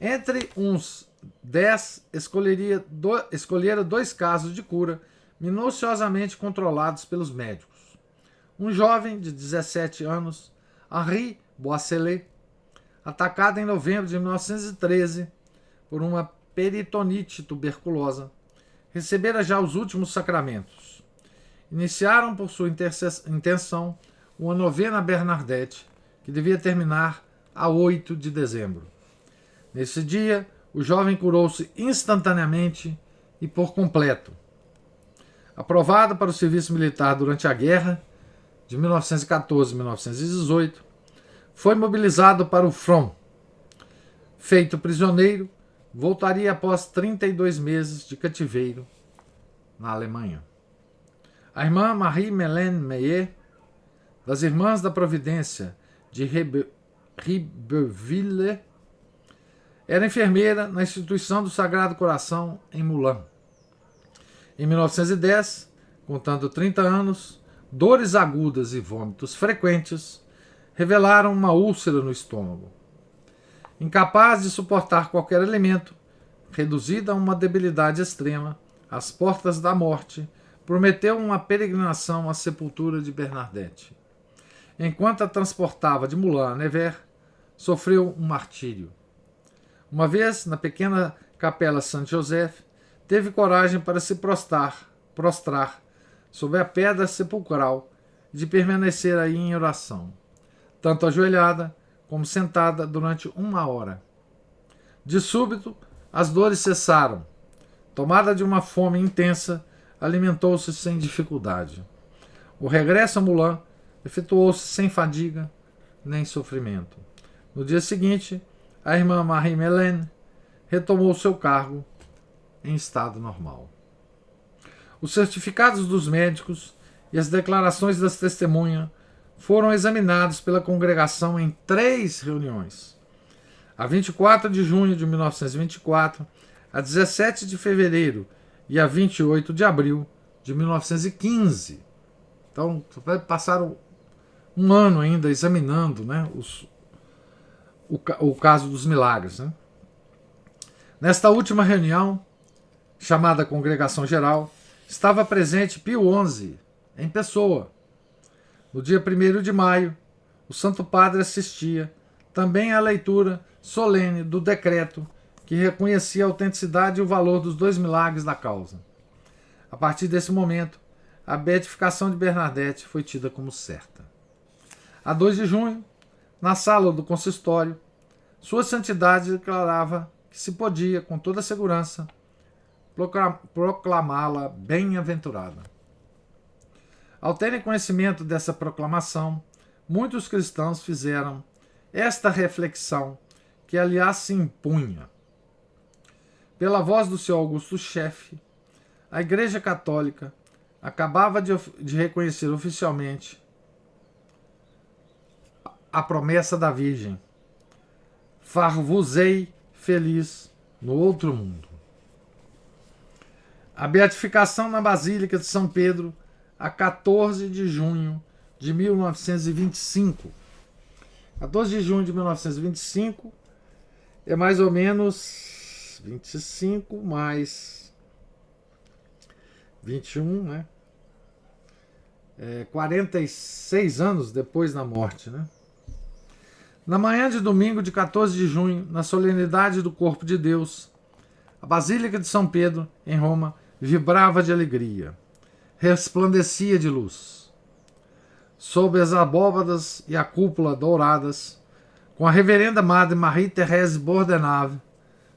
Entre uns 10, escolheram 2 casos de cura minuciosamente controlados pelos médicos. Um jovem de 17 anos, Henri Boisselet, atacado em novembro de 1913 por uma peritonite tuberculosa, recebera já os últimos sacramentos. Iniciaram por sua intenção uma novena a Bernadette, que devia terminar a 8 de dezembro. Nesse dia, o jovem curou-se instantaneamente e por completo. Aprovado para o serviço militar durante a guerra de 1914 e 1918, foi mobilizado para o front. Feito prisioneiro, voltaria após 32 meses de cativeiro na Alemanha. A irmã Marie-Mélène Meyer, das Irmãs da Providência de Ribeauvillé, Era enfermeira na instituição do Sagrado Coração em Mulan. Em 1910, contando 30 anos, dores agudas e vômitos frequentes revelaram uma úlcera no estômago. Incapaz de suportar qualquer alimento, reduzida a uma debilidade extrema, às portas da morte, prometeu uma peregrinação à sepultura de Bernadette. Enquanto a transportava de Moulins a Nevers, sofreu um martírio. Uma vez, na pequena capela Saint-Joseph, teve coragem para se prostrar sob a pedra sepulcral e de permanecer aí em oração, tanto ajoelhada como sentada durante 1 hora. De súbito, as dores cessaram. Tomada de uma fome intensa, alimentou-se sem dificuldade. O regresso a Moulins efetuou-se sem fadiga nem sofrimento. No dia seguinte, a irmã Marie-Mélène retomou seu cargo em estado normal. Os certificados dos médicos e as declarações das testemunhas foram examinados pela congregação em 3 reuniões. A 24 de junho de 1924, a 17 de fevereiro e a 28 de abril de 1915. Então, passaram um ano ainda examinando, né, o caso dos milagres. Né? Nesta última reunião, chamada Congregação Geral, estava presente Pio XI, em pessoa. No dia 1º de maio, o Santo Padre assistia também à leitura solene do decreto que reconhecia a autenticidade e o valor dos 2 milagres da causa. A partir desse momento, a beatificação de Bernadette foi tida como certa. A 2 de junho, na sala do consistório, Sua Santidade declarava que se podia, com toda segurança, proclamá-la bem-aventurada. Ao terem conhecimento dessa proclamação, muitos cristãos fizeram esta reflexão que, aliás, se impunha. Pela voz do seu augusto chefe, a Igreja Católica acabava de reconhecer oficialmente a promessa da Virgem: far-vos-ei feliz no outro mundo. A beatificação na Basílica de São Pedro, a 14 de junho de 1925. 14 de junho de 1925 é mais ou menos 25 mais 21, né? 46 anos depois da morte, né? Na manhã de domingo de 14 de junho, na solenidade do Corpo de Deus, a Basílica de São Pedro, em Roma, vibrava de alegria, resplandecia de luz. Sob as abóbadas e a cúpula douradas, com a reverenda Madre Marie-Thérèse Bordenave,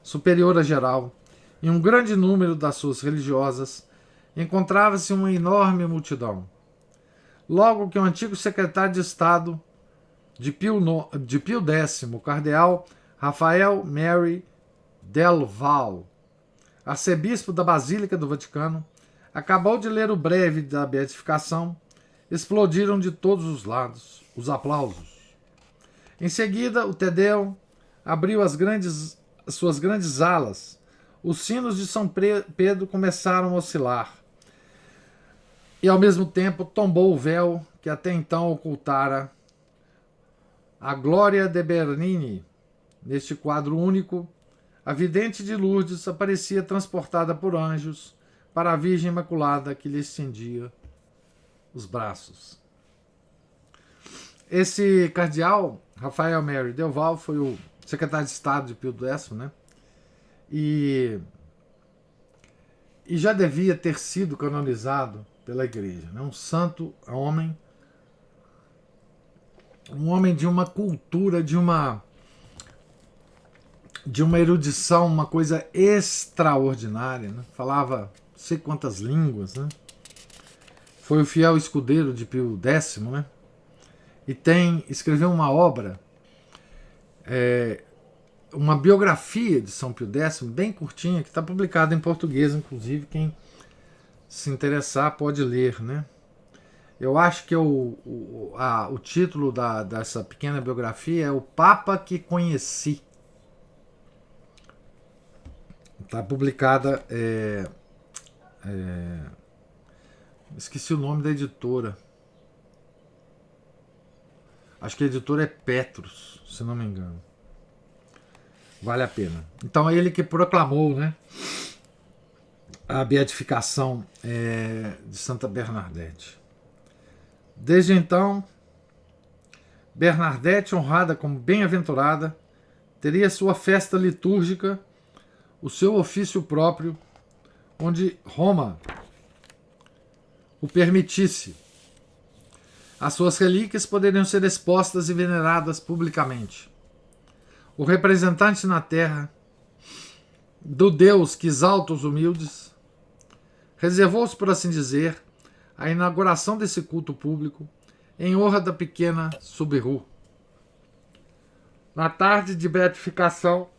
superiora geral, e um grande número das suas religiosas, encontrava-se uma enorme multidão. Logo que o antigo secretário de Estado de Pio X, o cardeal Rafael Mary Del Val, arcebispo da Basílica do Vaticano, acabou de ler o breve da beatificação, explodiram de todos os lados os aplausos. Em seguida, o Te Deum abriu as suas grandes alas. Os sinos de São Pedro começaram a oscilar. E, ao mesmo tempo, tombou o véu que até então ocultara a Glória de Bernini. Neste quadro único, a vidente de Lourdes aparecia transportada por anjos para a Virgem Imaculada que lhe estendia os braços. Esse cardeal, Rafael Mary Del Val, foi o secretário de Estado de Pio X, né? E já devia ter sido canonizado pela Igreja, né? Um santo homem, um homem de uma cultura, de uma erudição, uma coisa extraordinária, né? Falava não sei quantas línguas, né? Foi o fiel escudeiro de Pio X, né? E escreveu uma obra, uma biografia de São Pio X, bem curtinha, que está publicada em português, inclusive, quem se interessar pode ler, né? Eu acho que o título dessa pequena biografia é O Papa que Conheci. Está publicada. Esqueci o nome da editora. Acho que a editora é Petrus, se não me engano. Vale a pena. Então é ele que proclamou, né, a beatificação de Santa Bernadette. Desde então, Bernadette, honrada como bem-aventurada, teria sua festa litúrgica, o seu ofício próprio, onde Roma o permitisse. As suas relíquias poderiam ser expostas e veneradas publicamente. O representante na terra do Deus que exalta os humildes reservou-se, por assim dizer, a inauguração desse culto público em honra da pequena Subiru. Na tarde de beatificação,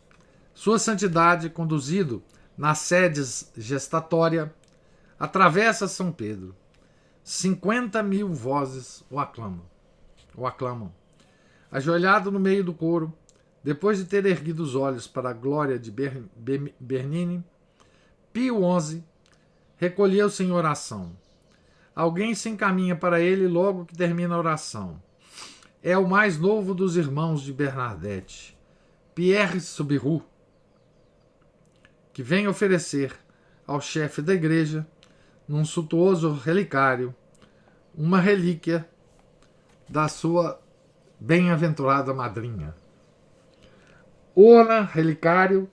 Sua Santidade, conduzido nas sedes gestatória, atravessa São Pedro. 50.000 vozes o aclamam. Ajoelhado no meio do coro, depois de ter erguido os olhos para a glória de Bernini, Pio XI recolheu-se em oração. Alguém se encaminha para ele logo que termina a oração. É o mais novo dos irmãos de Bernadette, Pierre Subiru, que vem oferecer ao chefe da igreja, num suntuoso relicário, uma relíquia da sua bem-aventurada madrinha. Urna, relicário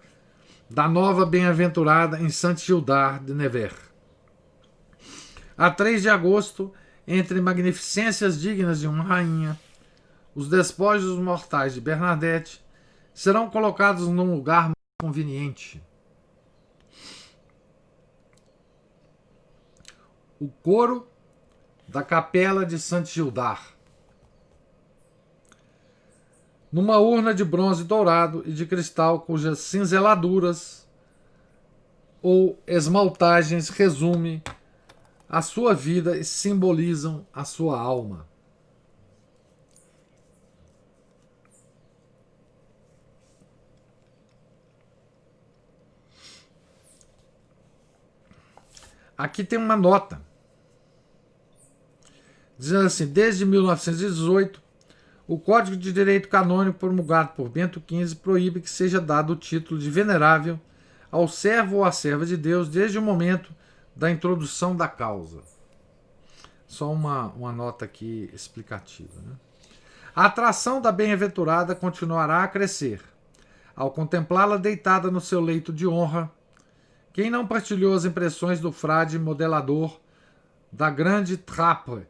da nova bem-aventurada em Saint-Gildard de Nevers. A 3 de agosto, entre magnificências dignas de uma rainha, os despojos mortais de Bernadette serão colocados num lugar mais conveniente. O coro da capela de Saint-Gildard, numa urna de bronze dourado e de cristal cujas cinzeladuras ou esmaltagens resumem a sua vida e simbolizam a sua alma. Aqui tem uma nota dizendo assim: desde 1918, o Código de Direito Canônico promulgado por Bento XV proíbe que seja dado o título de venerável ao servo ou à serva de Deus desde o momento da introdução da causa. Só uma nota aqui explicativa, né? A atração da bem-aventurada continuará a crescer. Ao contemplá-la deitada no seu leito de honra, quem não partilhou as impressões do frade modelador da Grande Trappe,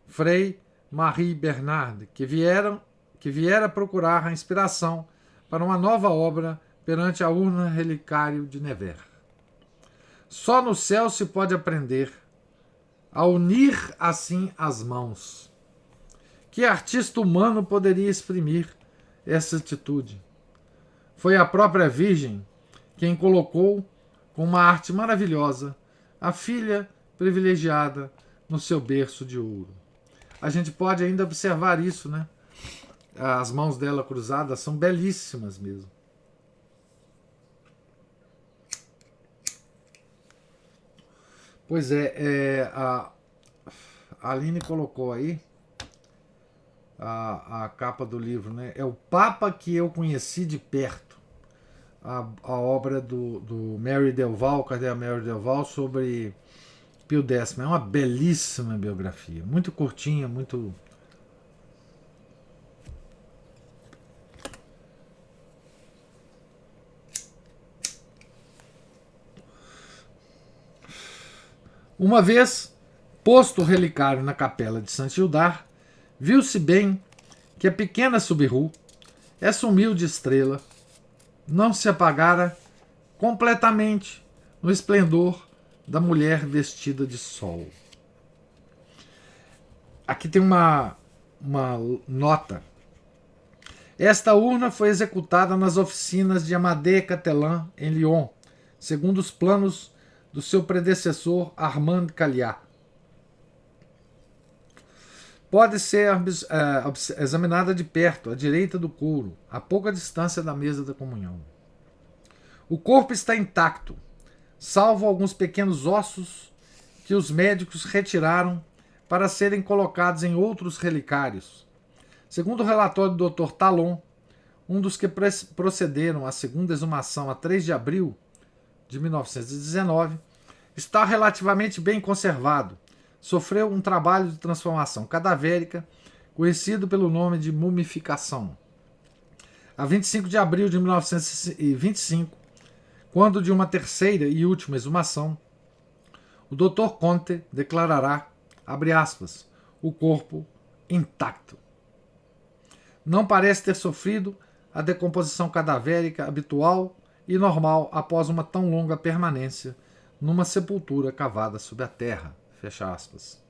Frei Marie Bernard, que viera procurar a inspiração para uma nova obra perante a urna relicário de Nevers. Só no céu se pode aprender a unir assim as mãos. Que artista humano poderia exprimir essa atitude? Foi a própria Virgem quem colocou, com uma arte maravilhosa, a filha privilegiada no seu berço de ouro. A gente pode ainda observar isso, né? As mãos dela cruzadas são belíssimas mesmo. Pois a Aline colocou aí a capa do livro, né? É o Papa que eu conheci de perto. A obra do Mary Delval, Cardeal Mary Delval, sobre Pio X. É uma belíssima biografia, muito curtinha, muito... Uma vez posto o relicário na capela de Saint-Gildard, viu-se bem que a pequena Subiru, essa humilde estrela, não se apagara completamente no esplendor da mulher vestida de sol. Aqui tem uma nota. Esta urna foi executada nas oficinas de Amadée Catelin, em Lyon, segundo os planos do seu predecessor Armand Calliat. Pode ser examinada de perto, à direita do couro, a pouca distância da mesa da comunhão. O corpo está intacto, salvo alguns pequenos ossos que os médicos retiraram para serem colocados em outros relicários. Segundo o relatório do Dr. Talon, um dos que procederam à segunda exumação a 3 de abril de 1919, está relativamente bem conservado. Sofreu um trabalho de transformação cadavérica, conhecido pelo nome de mumificação. A 25 de abril de 1925, quando de uma terceira e última exumação, o Dr. Conte declarará, abre aspas, o corpo intacto. Não parece ter sofrido a decomposição cadavérica habitual e normal após uma tão longa permanência numa sepultura cavada sob a terra. Fecha aspas.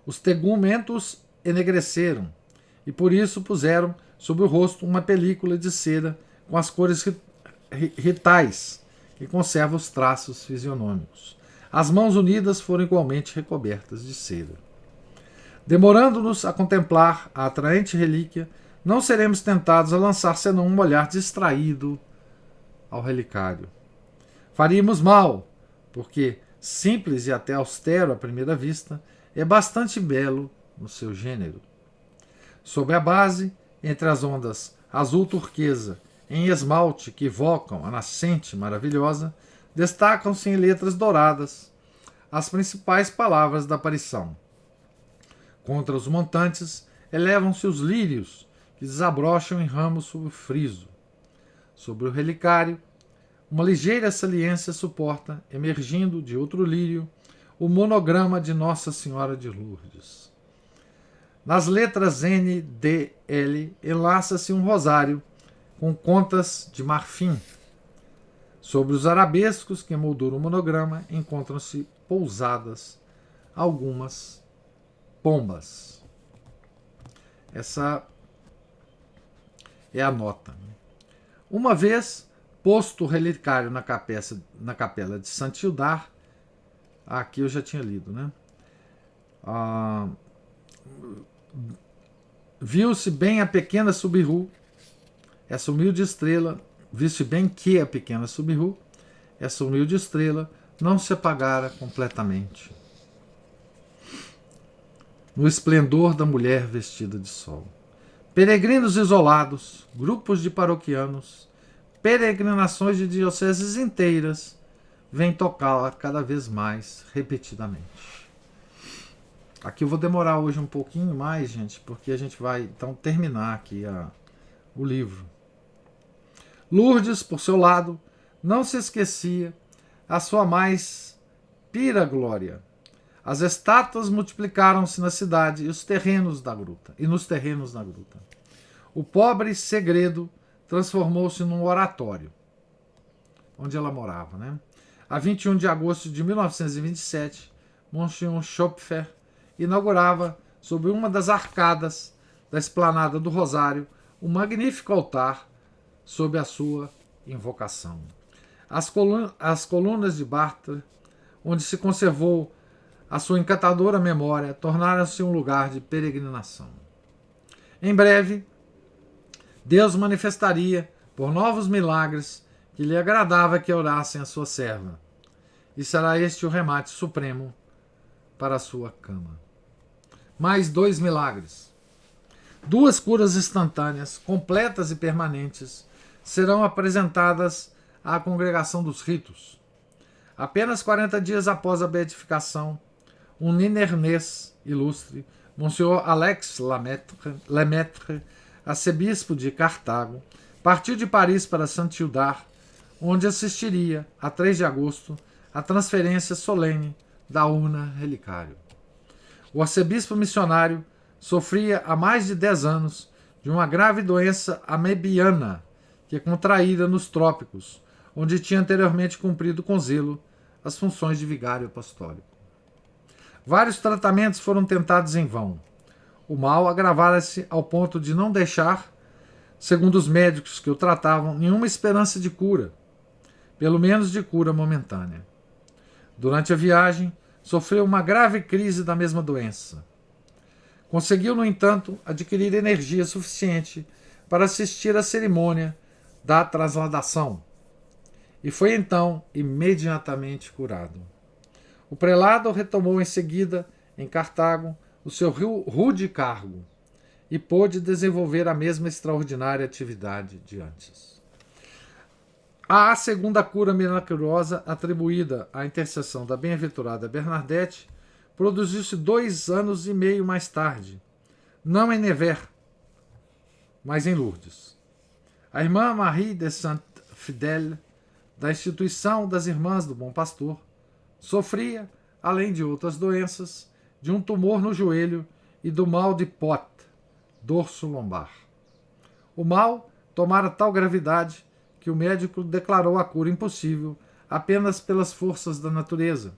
Os tegumentos enegreceram e por isso puseram sobre o rosto uma película de cera com as cores ritais que conserva os traços fisionômicos. As mãos unidas foram igualmente recobertas de cera. Demorando-nos a contemplar a atraente relíquia, não seremos tentados a lançar senão um olhar distraído ao relicário. Faríamos mal, porque, simples e até austero à primeira vista, é bastante belo no seu gênero. Sob a base, entre as ondas azul turquesa em esmalte que evocam a nascente maravilhosa, destacam-se em letras douradas as principais palavras da aparição. Contra os montantes elevam-se os lírios que desabrocham em ramos sob o friso. Sobre o relicário, uma ligeira saliência suporta, emergindo de outro lírio, o monograma de Nossa Senhora de Lourdes. Nas letras N, D, L, enlaça-se um rosário com contas de marfim. Sobre os arabescos que molduram o monograma encontram-se pousadas algumas pombas. Essa é a nota. Uma vez posto o relicário na capela de Saint-Hildard, aqui eu já tinha lido, né? Viu-se bem a pequena Subiru, essa humilde estrela, viu-se bem que a pequena Subiru, essa humilde estrela, não se apagara completamente no esplendor da mulher vestida de sol. Peregrinos isolados, grupos de paroquianos, peregrinações de dioceses inteiras vêm tocá-la cada vez mais repetidamente. Aqui eu vou demorar hoje um pouquinho mais, gente, porque a gente vai então terminar aqui o livro. Lourdes, por seu lado, não se esquecia a sua mais pira glória. As estátuas multiplicaram-se na cidade e nos terrenos da gruta. O pobre segredo transformou-se num oratório, onde ela morava, né? A 21 de agosto de 1927, Monsignor Schopfer inaugurava, sob uma das arcadas da esplanada do Rosário, um magnífico altar sob a sua invocação. As colunas de Bartre, onde se conservou a sua encantadora memória, tornaram-se um lugar de peregrinação. Em breve, Deus manifestaria, por novos milagres, que lhe agradava que orassem a sua serva, e será este o remate supremo para a sua cama. Mais 2 milagres. 2 curas instantâneas, completas e permanentes, serão apresentadas à congregação dos ritos. Apenas 40 dias após a beatificação, um ninernês ilustre, Monsieur Alex Lemaitre, arcebispo de Cartago, partiu de Paris para Saint-Hildard, onde assistiria, a 3 de agosto, à transferência solene da urna relicário. O arcebispo missionário sofria há mais de 10 anos de uma grave doença amebiana que contraíra nos trópicos, onde tinha anteriormente cumprido com zelo as funções de vigário apostólico. Vários tratamentos foram tentados em vão. O mal agravara-se ao ponto de não deixar, segundo os médicos que o tratavam, nenhuma esperança de cura, pelo menos de cura momentânea. Durante a viagem, sofreu uma grave crise da mesma doença. Conseguiu, no entanto, adquirir energia suficiente para assistir à cerimônia da transladação e foi então imediatamente curado. O prelado retomou em seguida, em Cartago, o seu rude cargo e pôde desenvolver a mesma extraordinária atividade de antes. A segunda cura milagrosa, atribuída à intercessão da bem-aventurada Bernadette, produziu-se 2 anos e meio mais tarde, não em Nevers, mas em Lourdes. A irmã Marie de Saint-Fidèle, da instituição das Irmãs do Bom Pastor, sofria, além de outras doenças, de um tumor no joelho e do mal de Pot, dorso lombar. O mal tomara tal gravidade que o médico declarou a cura impossível apenas pelas forças da natureza,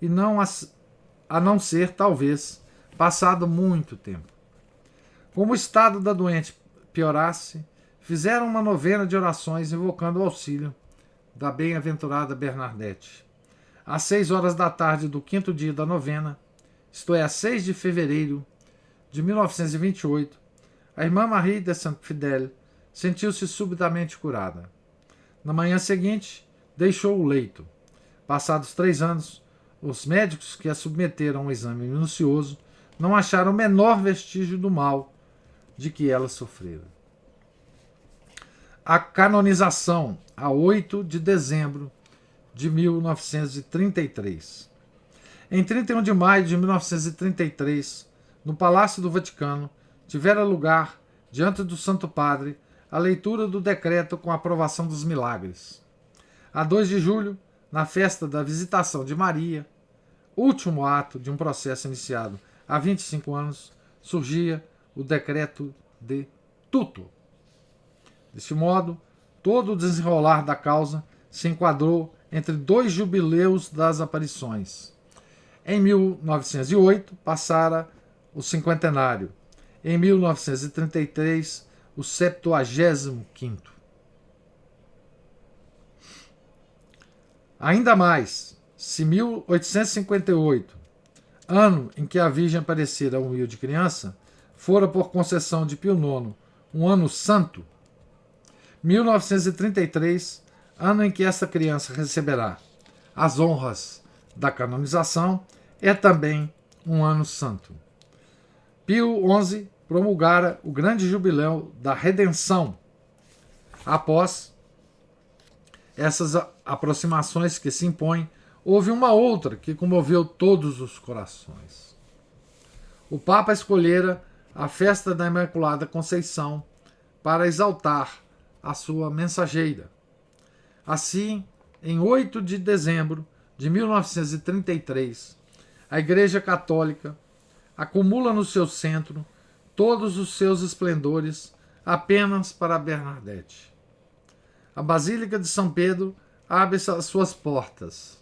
e a não ser, talvez, passado muito tempo. Como o estado da doente piorasse, fizeram uma novena de orações invocando o auxílio da bem-aventurada Bernadette. Às 6 horas da tarde do 5º dia da novena, isto é, a 6 de fevereiro de 1928, a irmã Marie de Saint-Fidèle sentiu-se subitamente curada. Na manhã seguinte, deixou o leito. Passados 3 anos, os médicos que a submeteram a um exame minucioso não acharam o menor vestígio do mal de que ela sofrera. A canonização, a 8 de dezembro de 1933. Em 31 de maio de 1933, no Palácio do Vaticano, tivera lugar, diante do Santo Padre, a leitura do decreto com a aprovação dos milagres. A 2 de julho, na festa da Visitação de Maria, último ato de um processo iniciado há 25 anos, surgia o decreto de tuto. Deste modo, todo o desenrolar da causa se enquadrou entre 2 jubileus das aparições. Em 1908, passara o cinquentenário. Em 1933, o 75º. Ainda mais, se 1858, ano em que a Virgem aparecera a humilde criança, fora por concessão de Pio IX um ano santo, 1933, ano em que esta criança receberá as honras da canonização, é também um ano santo. Pio XI promulgara o grande jubileu da redenção. Após essas aproximações que se impõem, houve uma outra que comoveu todos os corações. O Papa escolhera a festa da Imaculada Conceição para exaltar a sua mensageira. Assim, em 8 de dezembro de 1933, a Igreja Católica acumula no seu centro todos os seus esplendores apenas para Bernadette. A Basílica de São Pedro abre as suas portas.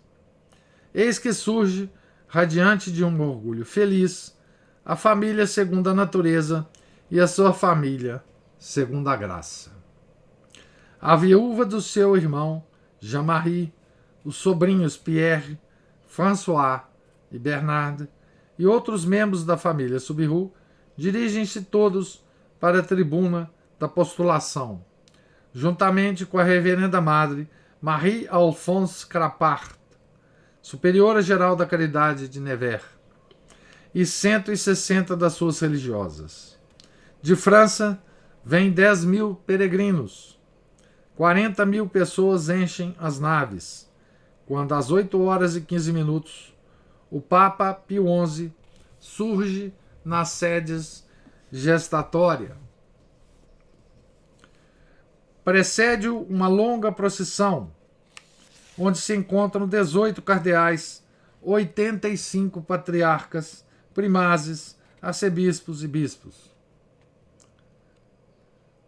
Eis que surge, radiante de um orgulho feliz, a família segundo a natureza e a sua família segundo a graça. A viúva do seu irmão, Jean-Marie, os sobrinhos Pierre, François e Bernard e outros membros da família Soubirous dirigem-se todos para a tribuna da postulação, juntamente com a reverenda madre Marie-Alphonse Crapart, superiora geral da caridade de Nevers, e 160 das suas religiosas. De França, vêm 10.000 peregrinos. 40.000 pessoas enchem as naves, quando às 8 horas e 15 minutos, o Papa Pio XI surge nas sedes gestatória. Precede-o uma longa procissão, onde se encontram 18 cardeais, 85 patriarcas, primazes, arcebispos e bispos.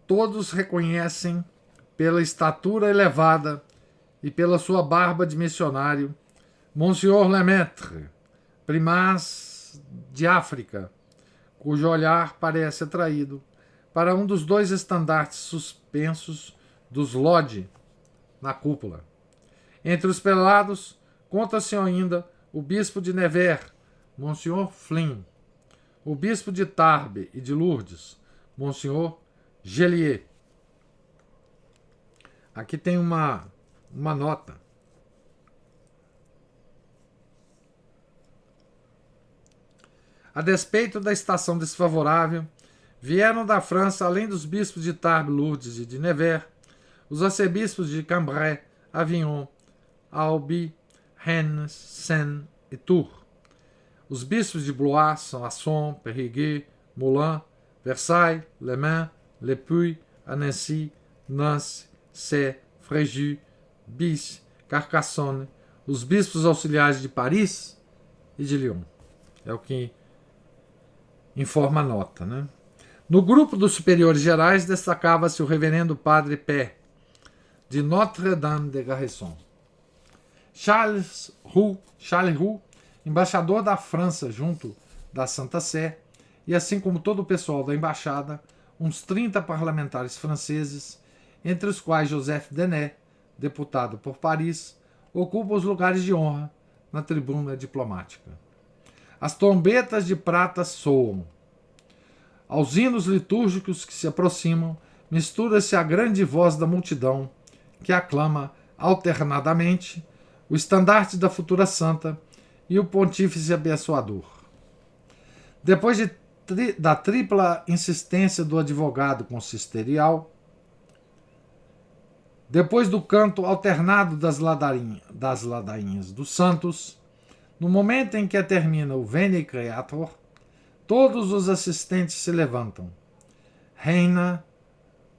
Todos reconhecem, pela estatura elevada e pela sua barba de missionário, Monsieur Lemaitre, primaz de África, cujo olhar parece atraído para um dos 2 estandartes suspensos dos Lodge na cúpula. Entre os prelados, conta-se ainda o bispo de Nevers, Monsieur Flynn, o bispo de Tarbes e de Lourdes, Monsieur Gellier. Aqui tem uma uma nota. A despeito da estação desfavorável, vieram da França, além dos bispos de Tarbes, Lourdes e de Nevers, os arcebispos de Cambrai, Avignon, Albi, Rennes, Sens e Tours, os bispos de Blois, Saint-Asson, Périgueux, Moulins, Versailles, Le Mans, Le Puy, Annecy, Nancy, Sées, Fréjus, Bis, Carcassonne, os bispos auxiliares de Paris e de Lyon. É o que informa a nota, né? No grupo dos superiores gerais destacava-se o reverendo padre Pé, de Notre-Dame de Garresson. Charles Roux, embaixador da França junto da Santa Sé, e assim como todo o pessoal da embaixada, uns 30 parlamentares franceses, entre os quais Joseph Denet, deputado por Paris, ocupa os lugares de honra na tribuna diplomática. As trombetas de prata soam. Aos hinos litúrgicos que se aproximam, mistura-se a grande voz da multidão, que aclama alternadamente o estandarte da futura santa e o pontífice abençoador. Depois da tripla insistência do advogado consistorial, depois do canto alternado das ladainhas dos santos, no momento em que termina o Veni Creator, todos os assistentes se levantam. Reina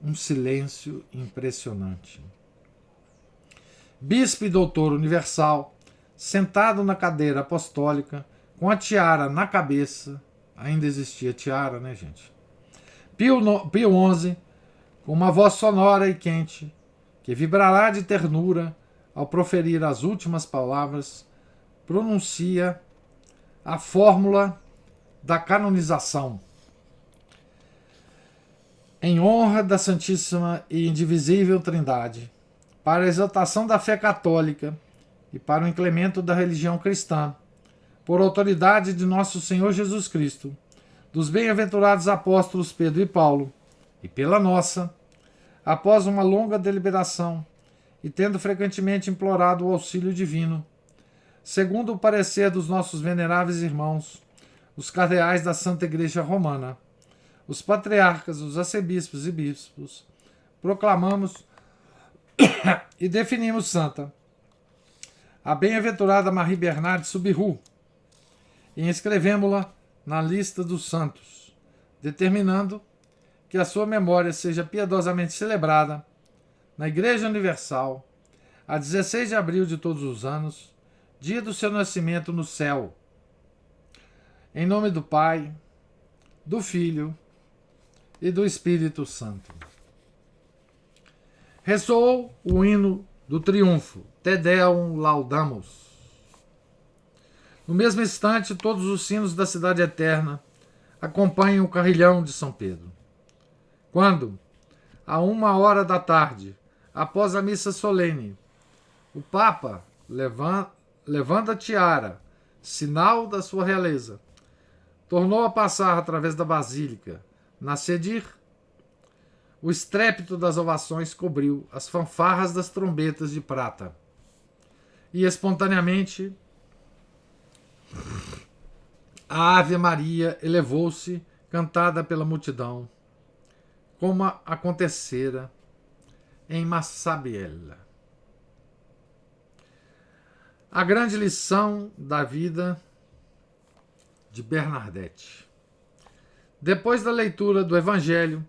um silêncio impressionante. Bispo e doutor universal, sentado na cadeira apostólica, com a tiara na cabeça, ainda existia tiara, né, gente? Pio XI, com uma voz sonora e quente, que vibrará de ternura ao proferir as últimas palavras, pronuncia a fórmula da canonização. Em honra da Santíssima e Indivisível Trindade, para a exaltação da fé católica e para o incremento da religião cristã, por autoridade de nosso Senhor Jesus Cristo, dos bem-aventurados apóstolos Pedro e Paulo, e pela nossa, após uma longa deliberação e tendo frequentemente implorado o auxílio divino, segundo o parecer dos nossos veneráveis irmãos, os cardeais da Santa Igreja Romana, os patriarcas, os arcebispos e bispos, proclamamos e definimos santa a bem-aventurada Marie Bernarde Soubirous e inscrevemo-la na lista dos santos, determinando que a sua memória seja piedosamente celebrada na Igreja Universal a 16 de abril de todos os anos, dia do seu nascimento no céu. Em nome do Pai, do Filho e do Espírito Santo. Ressoou o hino do triunfo, Te Deum Laudamus. No mesmo instante, todos os sinos da cidade eterna acompanham o carrilhão de São Pedro. Quando, a 1h da tarde, após a missa solene, o Papa levanta a tiara, sinal da sua realeza, tornou a passar através da basílica, na Sedir, o estrépito das ovações cobriu as fanfarras das trombetas de prata. E espontaneamente a Ave Maria elevou-se, cantada pela multidão, como acontecera em Massabielle. A grande lição da vida de Bernadette. Depois da leitura do Evangelho,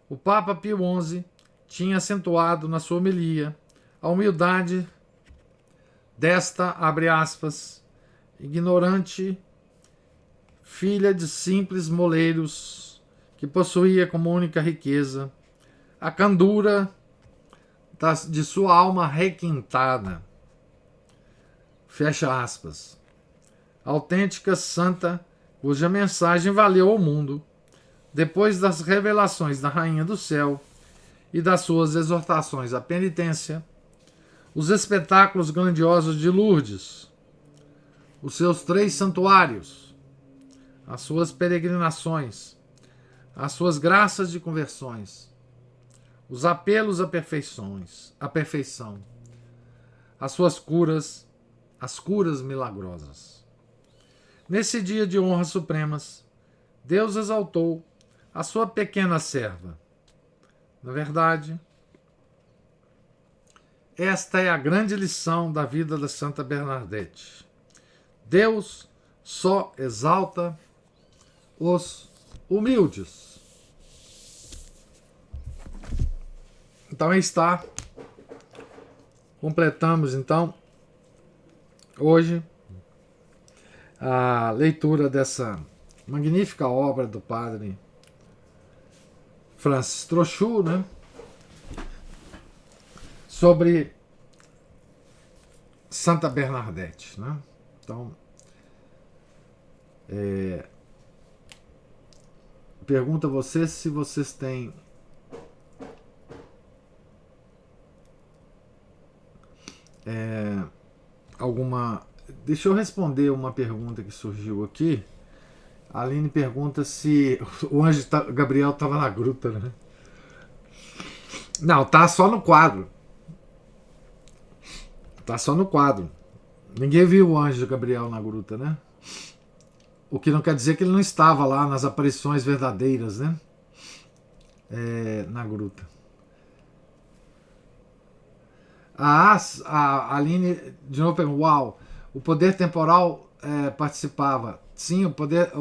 o Papa Pio XI tinha acentuado na sua homilia a humildade desta, abre aspas, ignorante filha de simples moleiros, que possuía como única riqueza a candura de sua alma requintada. Fecha aspas. Autêntica santa, cuja mensagem valeu ao mundo, depois das revelações da Rainha do Céu e das suas exortações à penitência, os espetáculos grandiosos de Lourdes, os seus 3 santuários, as suas peregrinações, as suas graças de conversões, os apelos à perfeição, as curas milagrosas. Nesse dia de honras supremas, Deus exaltou a sua pequena serva. Na verdade, esta é a grande lição da vida da Santa Bernadette. Deus só exalta os humildes. Então aí está. Completamos então hoje a leitura dessa magnífica obra do padre Francis Trochu, né? Sobre Santa Bernadette, né? Então, pergunto a vocês se vocês têm alguma... Deixa eu responder uma pergunta que surgiu aqui. A Aline pergunta se o anjo Gabriel estava na gruta, né? Não, tá só no quadro. Tá só no quadro. Ninguém viu o anjo Gabriel na gruta, né? O que não quer dizer que ele não estava lá nas aparições verdadeiras, né? Na gruta. A Aline de novo pergunta: uau, o poder temporal participava. Sim, o poder.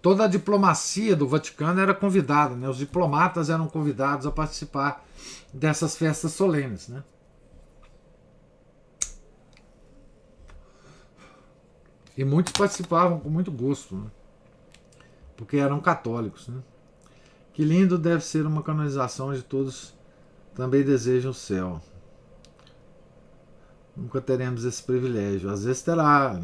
Toda a diplomacia do Vaticano era convidada, né? Os diplomatas eram convidados a participar dessas festas solenes, né? E muitos participavam com muito gosto, né? Porque eram católicos, né? Que lindo deve ser uma canonização onde todos também desejam o céu. Nunca teremos esse privilégio. Às vezes terá.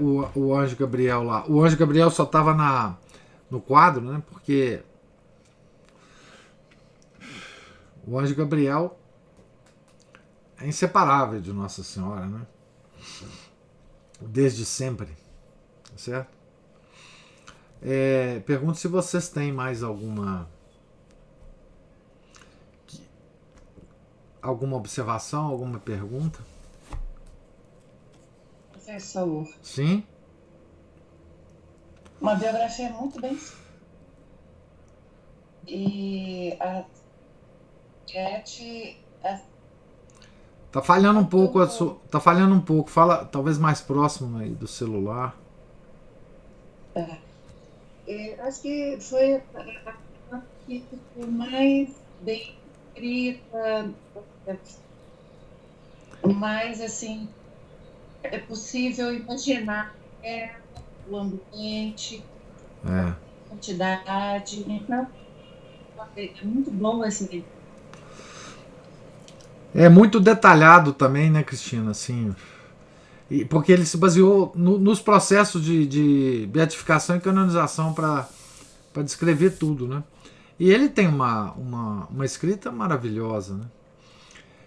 O anjo Gabriel lá. O anjo Gabriel só estava no quadro, né? Porque o anjo Gabriel é inseparável de Nossa Senhora, né? Desde sempre, certo? Pergunto se vocês têm mais alguma observação, alguma pergunta? Professor. Sim? Uma biografia muito bem. E a Cat. Tá falhando um pouco tá falhando um pouco. Fala talvez mais próximo aí do celular. Acho que foi a que ficou mais bem escrita, mais assim, é possível imaginar o ambiente, a quantidade. Então, é muito bom esse livro. É muito detalhado também, né, Cristina? Assim, porque ele se baseou nos processos de beatificação e canonização para descrever tudo, né? E ele tem uma escrita maravilhosa, né?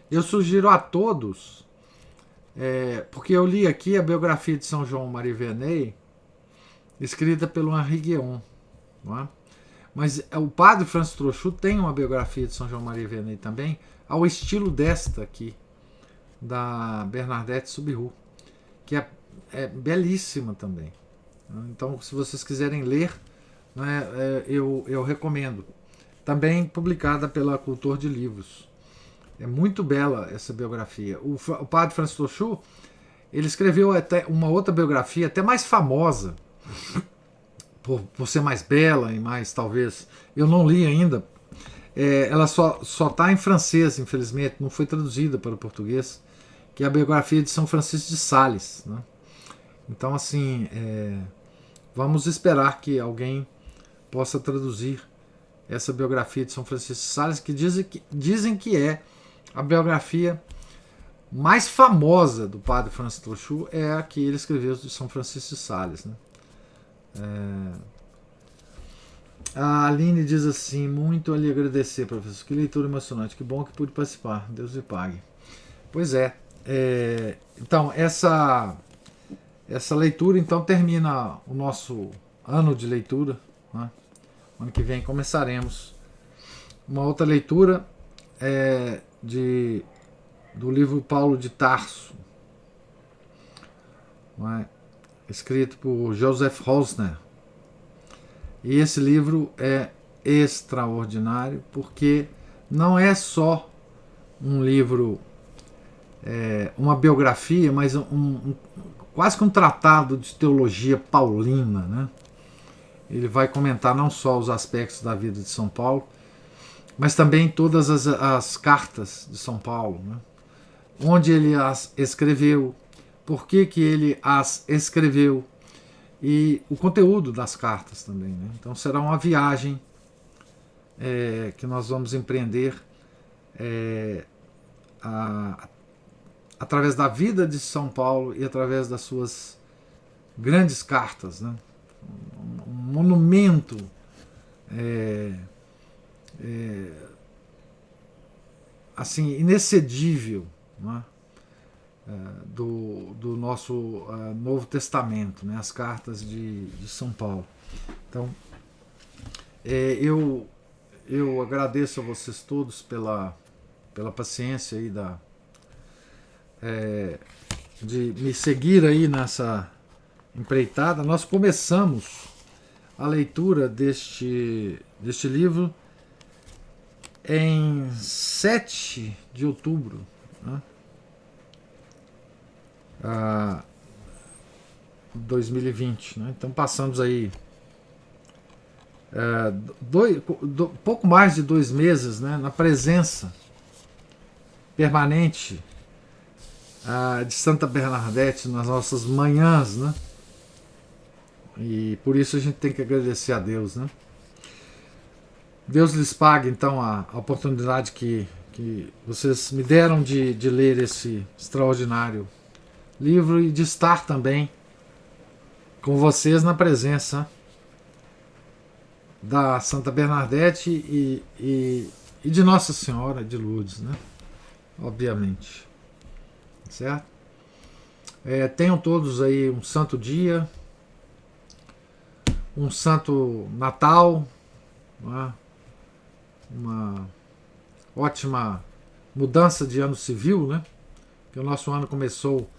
Eu sugiro a todos, porque eu li aqui a biografia de São João Maria Vianney, escrita pelo Henri Guéon, não é? Mas o padre Francis Trochu tem uma biografia de São João Maria Vianney também, ao estilo desta aqui, da Bernadette Soubirous, que é belíssima também. Então, se vocês quiserem ler, né, eu recomendo. Também publicada pela Cultor de Livros. É muito bela essa biografia. O padre Francis Trochu, ele escreveu até uma outra biografia, até mais famosa, por ser mais bela e mais, talvez... Eu não li ainda. Ela só está em francês, infelizmente, não foi traduzida para o português, que é a biografia de São Francisco de Sales, né? Então, assim, vamos esperar que alguém possa traduzir essa biografia de São Francisco de Sales, que dizem que é a biografia mais famosa do padre Francis Trochu, é a que ele escreveu de São Francisco de Sales, né? A Aline diz assim: muito a lhe agradecer, professor, que leitura emocionante, que bom que pude participar, Deus lhe pague. Pois então essa leitura então termina o nosso ano de leitura, né? Ano que vem começaremos uma outra leitura é do livro Paulo de Tarso, não é? Escrito por Joseph Rosner. E esse livro é extraordinário porque não é só um livro, uma biografia, mas quase que um tratado de teologia paulina, né? Ele vai comentar não só os aspectos da vida de São Paulo, mas também todas as cartas de São Paulo, né? Onde ele as escreveu, por que ele as escreveu e o conteúdo das cartas também, né? Então será uma viagem que nós vamos empreender através da vida de São Paulo e através das suas grandes cartas, né? Um monumento assim inexcedível, né? Do nosso Novo Testamento, né? As cartas de São Paulo. Então eu agradeço a vocês todos pela paciência aí de me seguir aí nessa empreitada. Nós começamos a leitura deste livro em 7 de outubro, né? 2020, né? Então passamos aí pouco mais de 2 meses, né, na presença permanente de Santa Bernadette nas nossas manhãs, né? E por isso a gente tem que agradecer a Deus, né? Deus lhes pague então a oportunidade que vocês me deram de ler esse extraordinário livro e de estar também com vocês na presença da Santa Bernadette e de Nossa Senhora de Lourdes, né? Obviamente. Certo? Tenham todos aí um santo dia, um santo Natal, né? Uma ótima mudança de ano civil, né? Que o nosso ano começou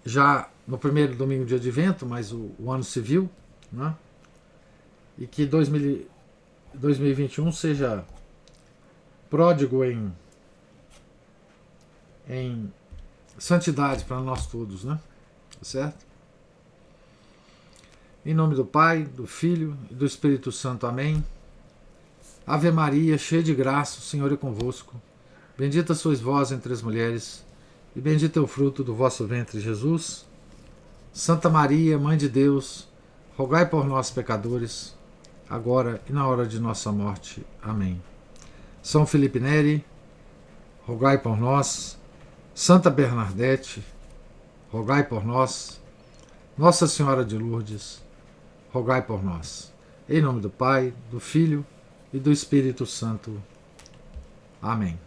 já no primeiro domingo de Advento, mas o ano civil, né? E que 2021 seja pródigo em santidade para nós todos, né? Certo? Em nome do Pai, do Filho e do Espírito Santo. Amém. Ave Maria, cheia de graça, o Senhor é convosco. Bendita sois vós entre as mulheres, e bendito é o fruto do vosso ventre, Jesus. Santa Maria, Mãe de Deus, rogai por nós, pecadores, agora e na hora de nossa morte. Amém. São Felipe Neri, rogai por nós. Santa Bernadette, rogai por nós. Nossa Senhora de Lourdes, rogai por nós. Em nome do Pai, do Filho e do Espírito Santo. Amém.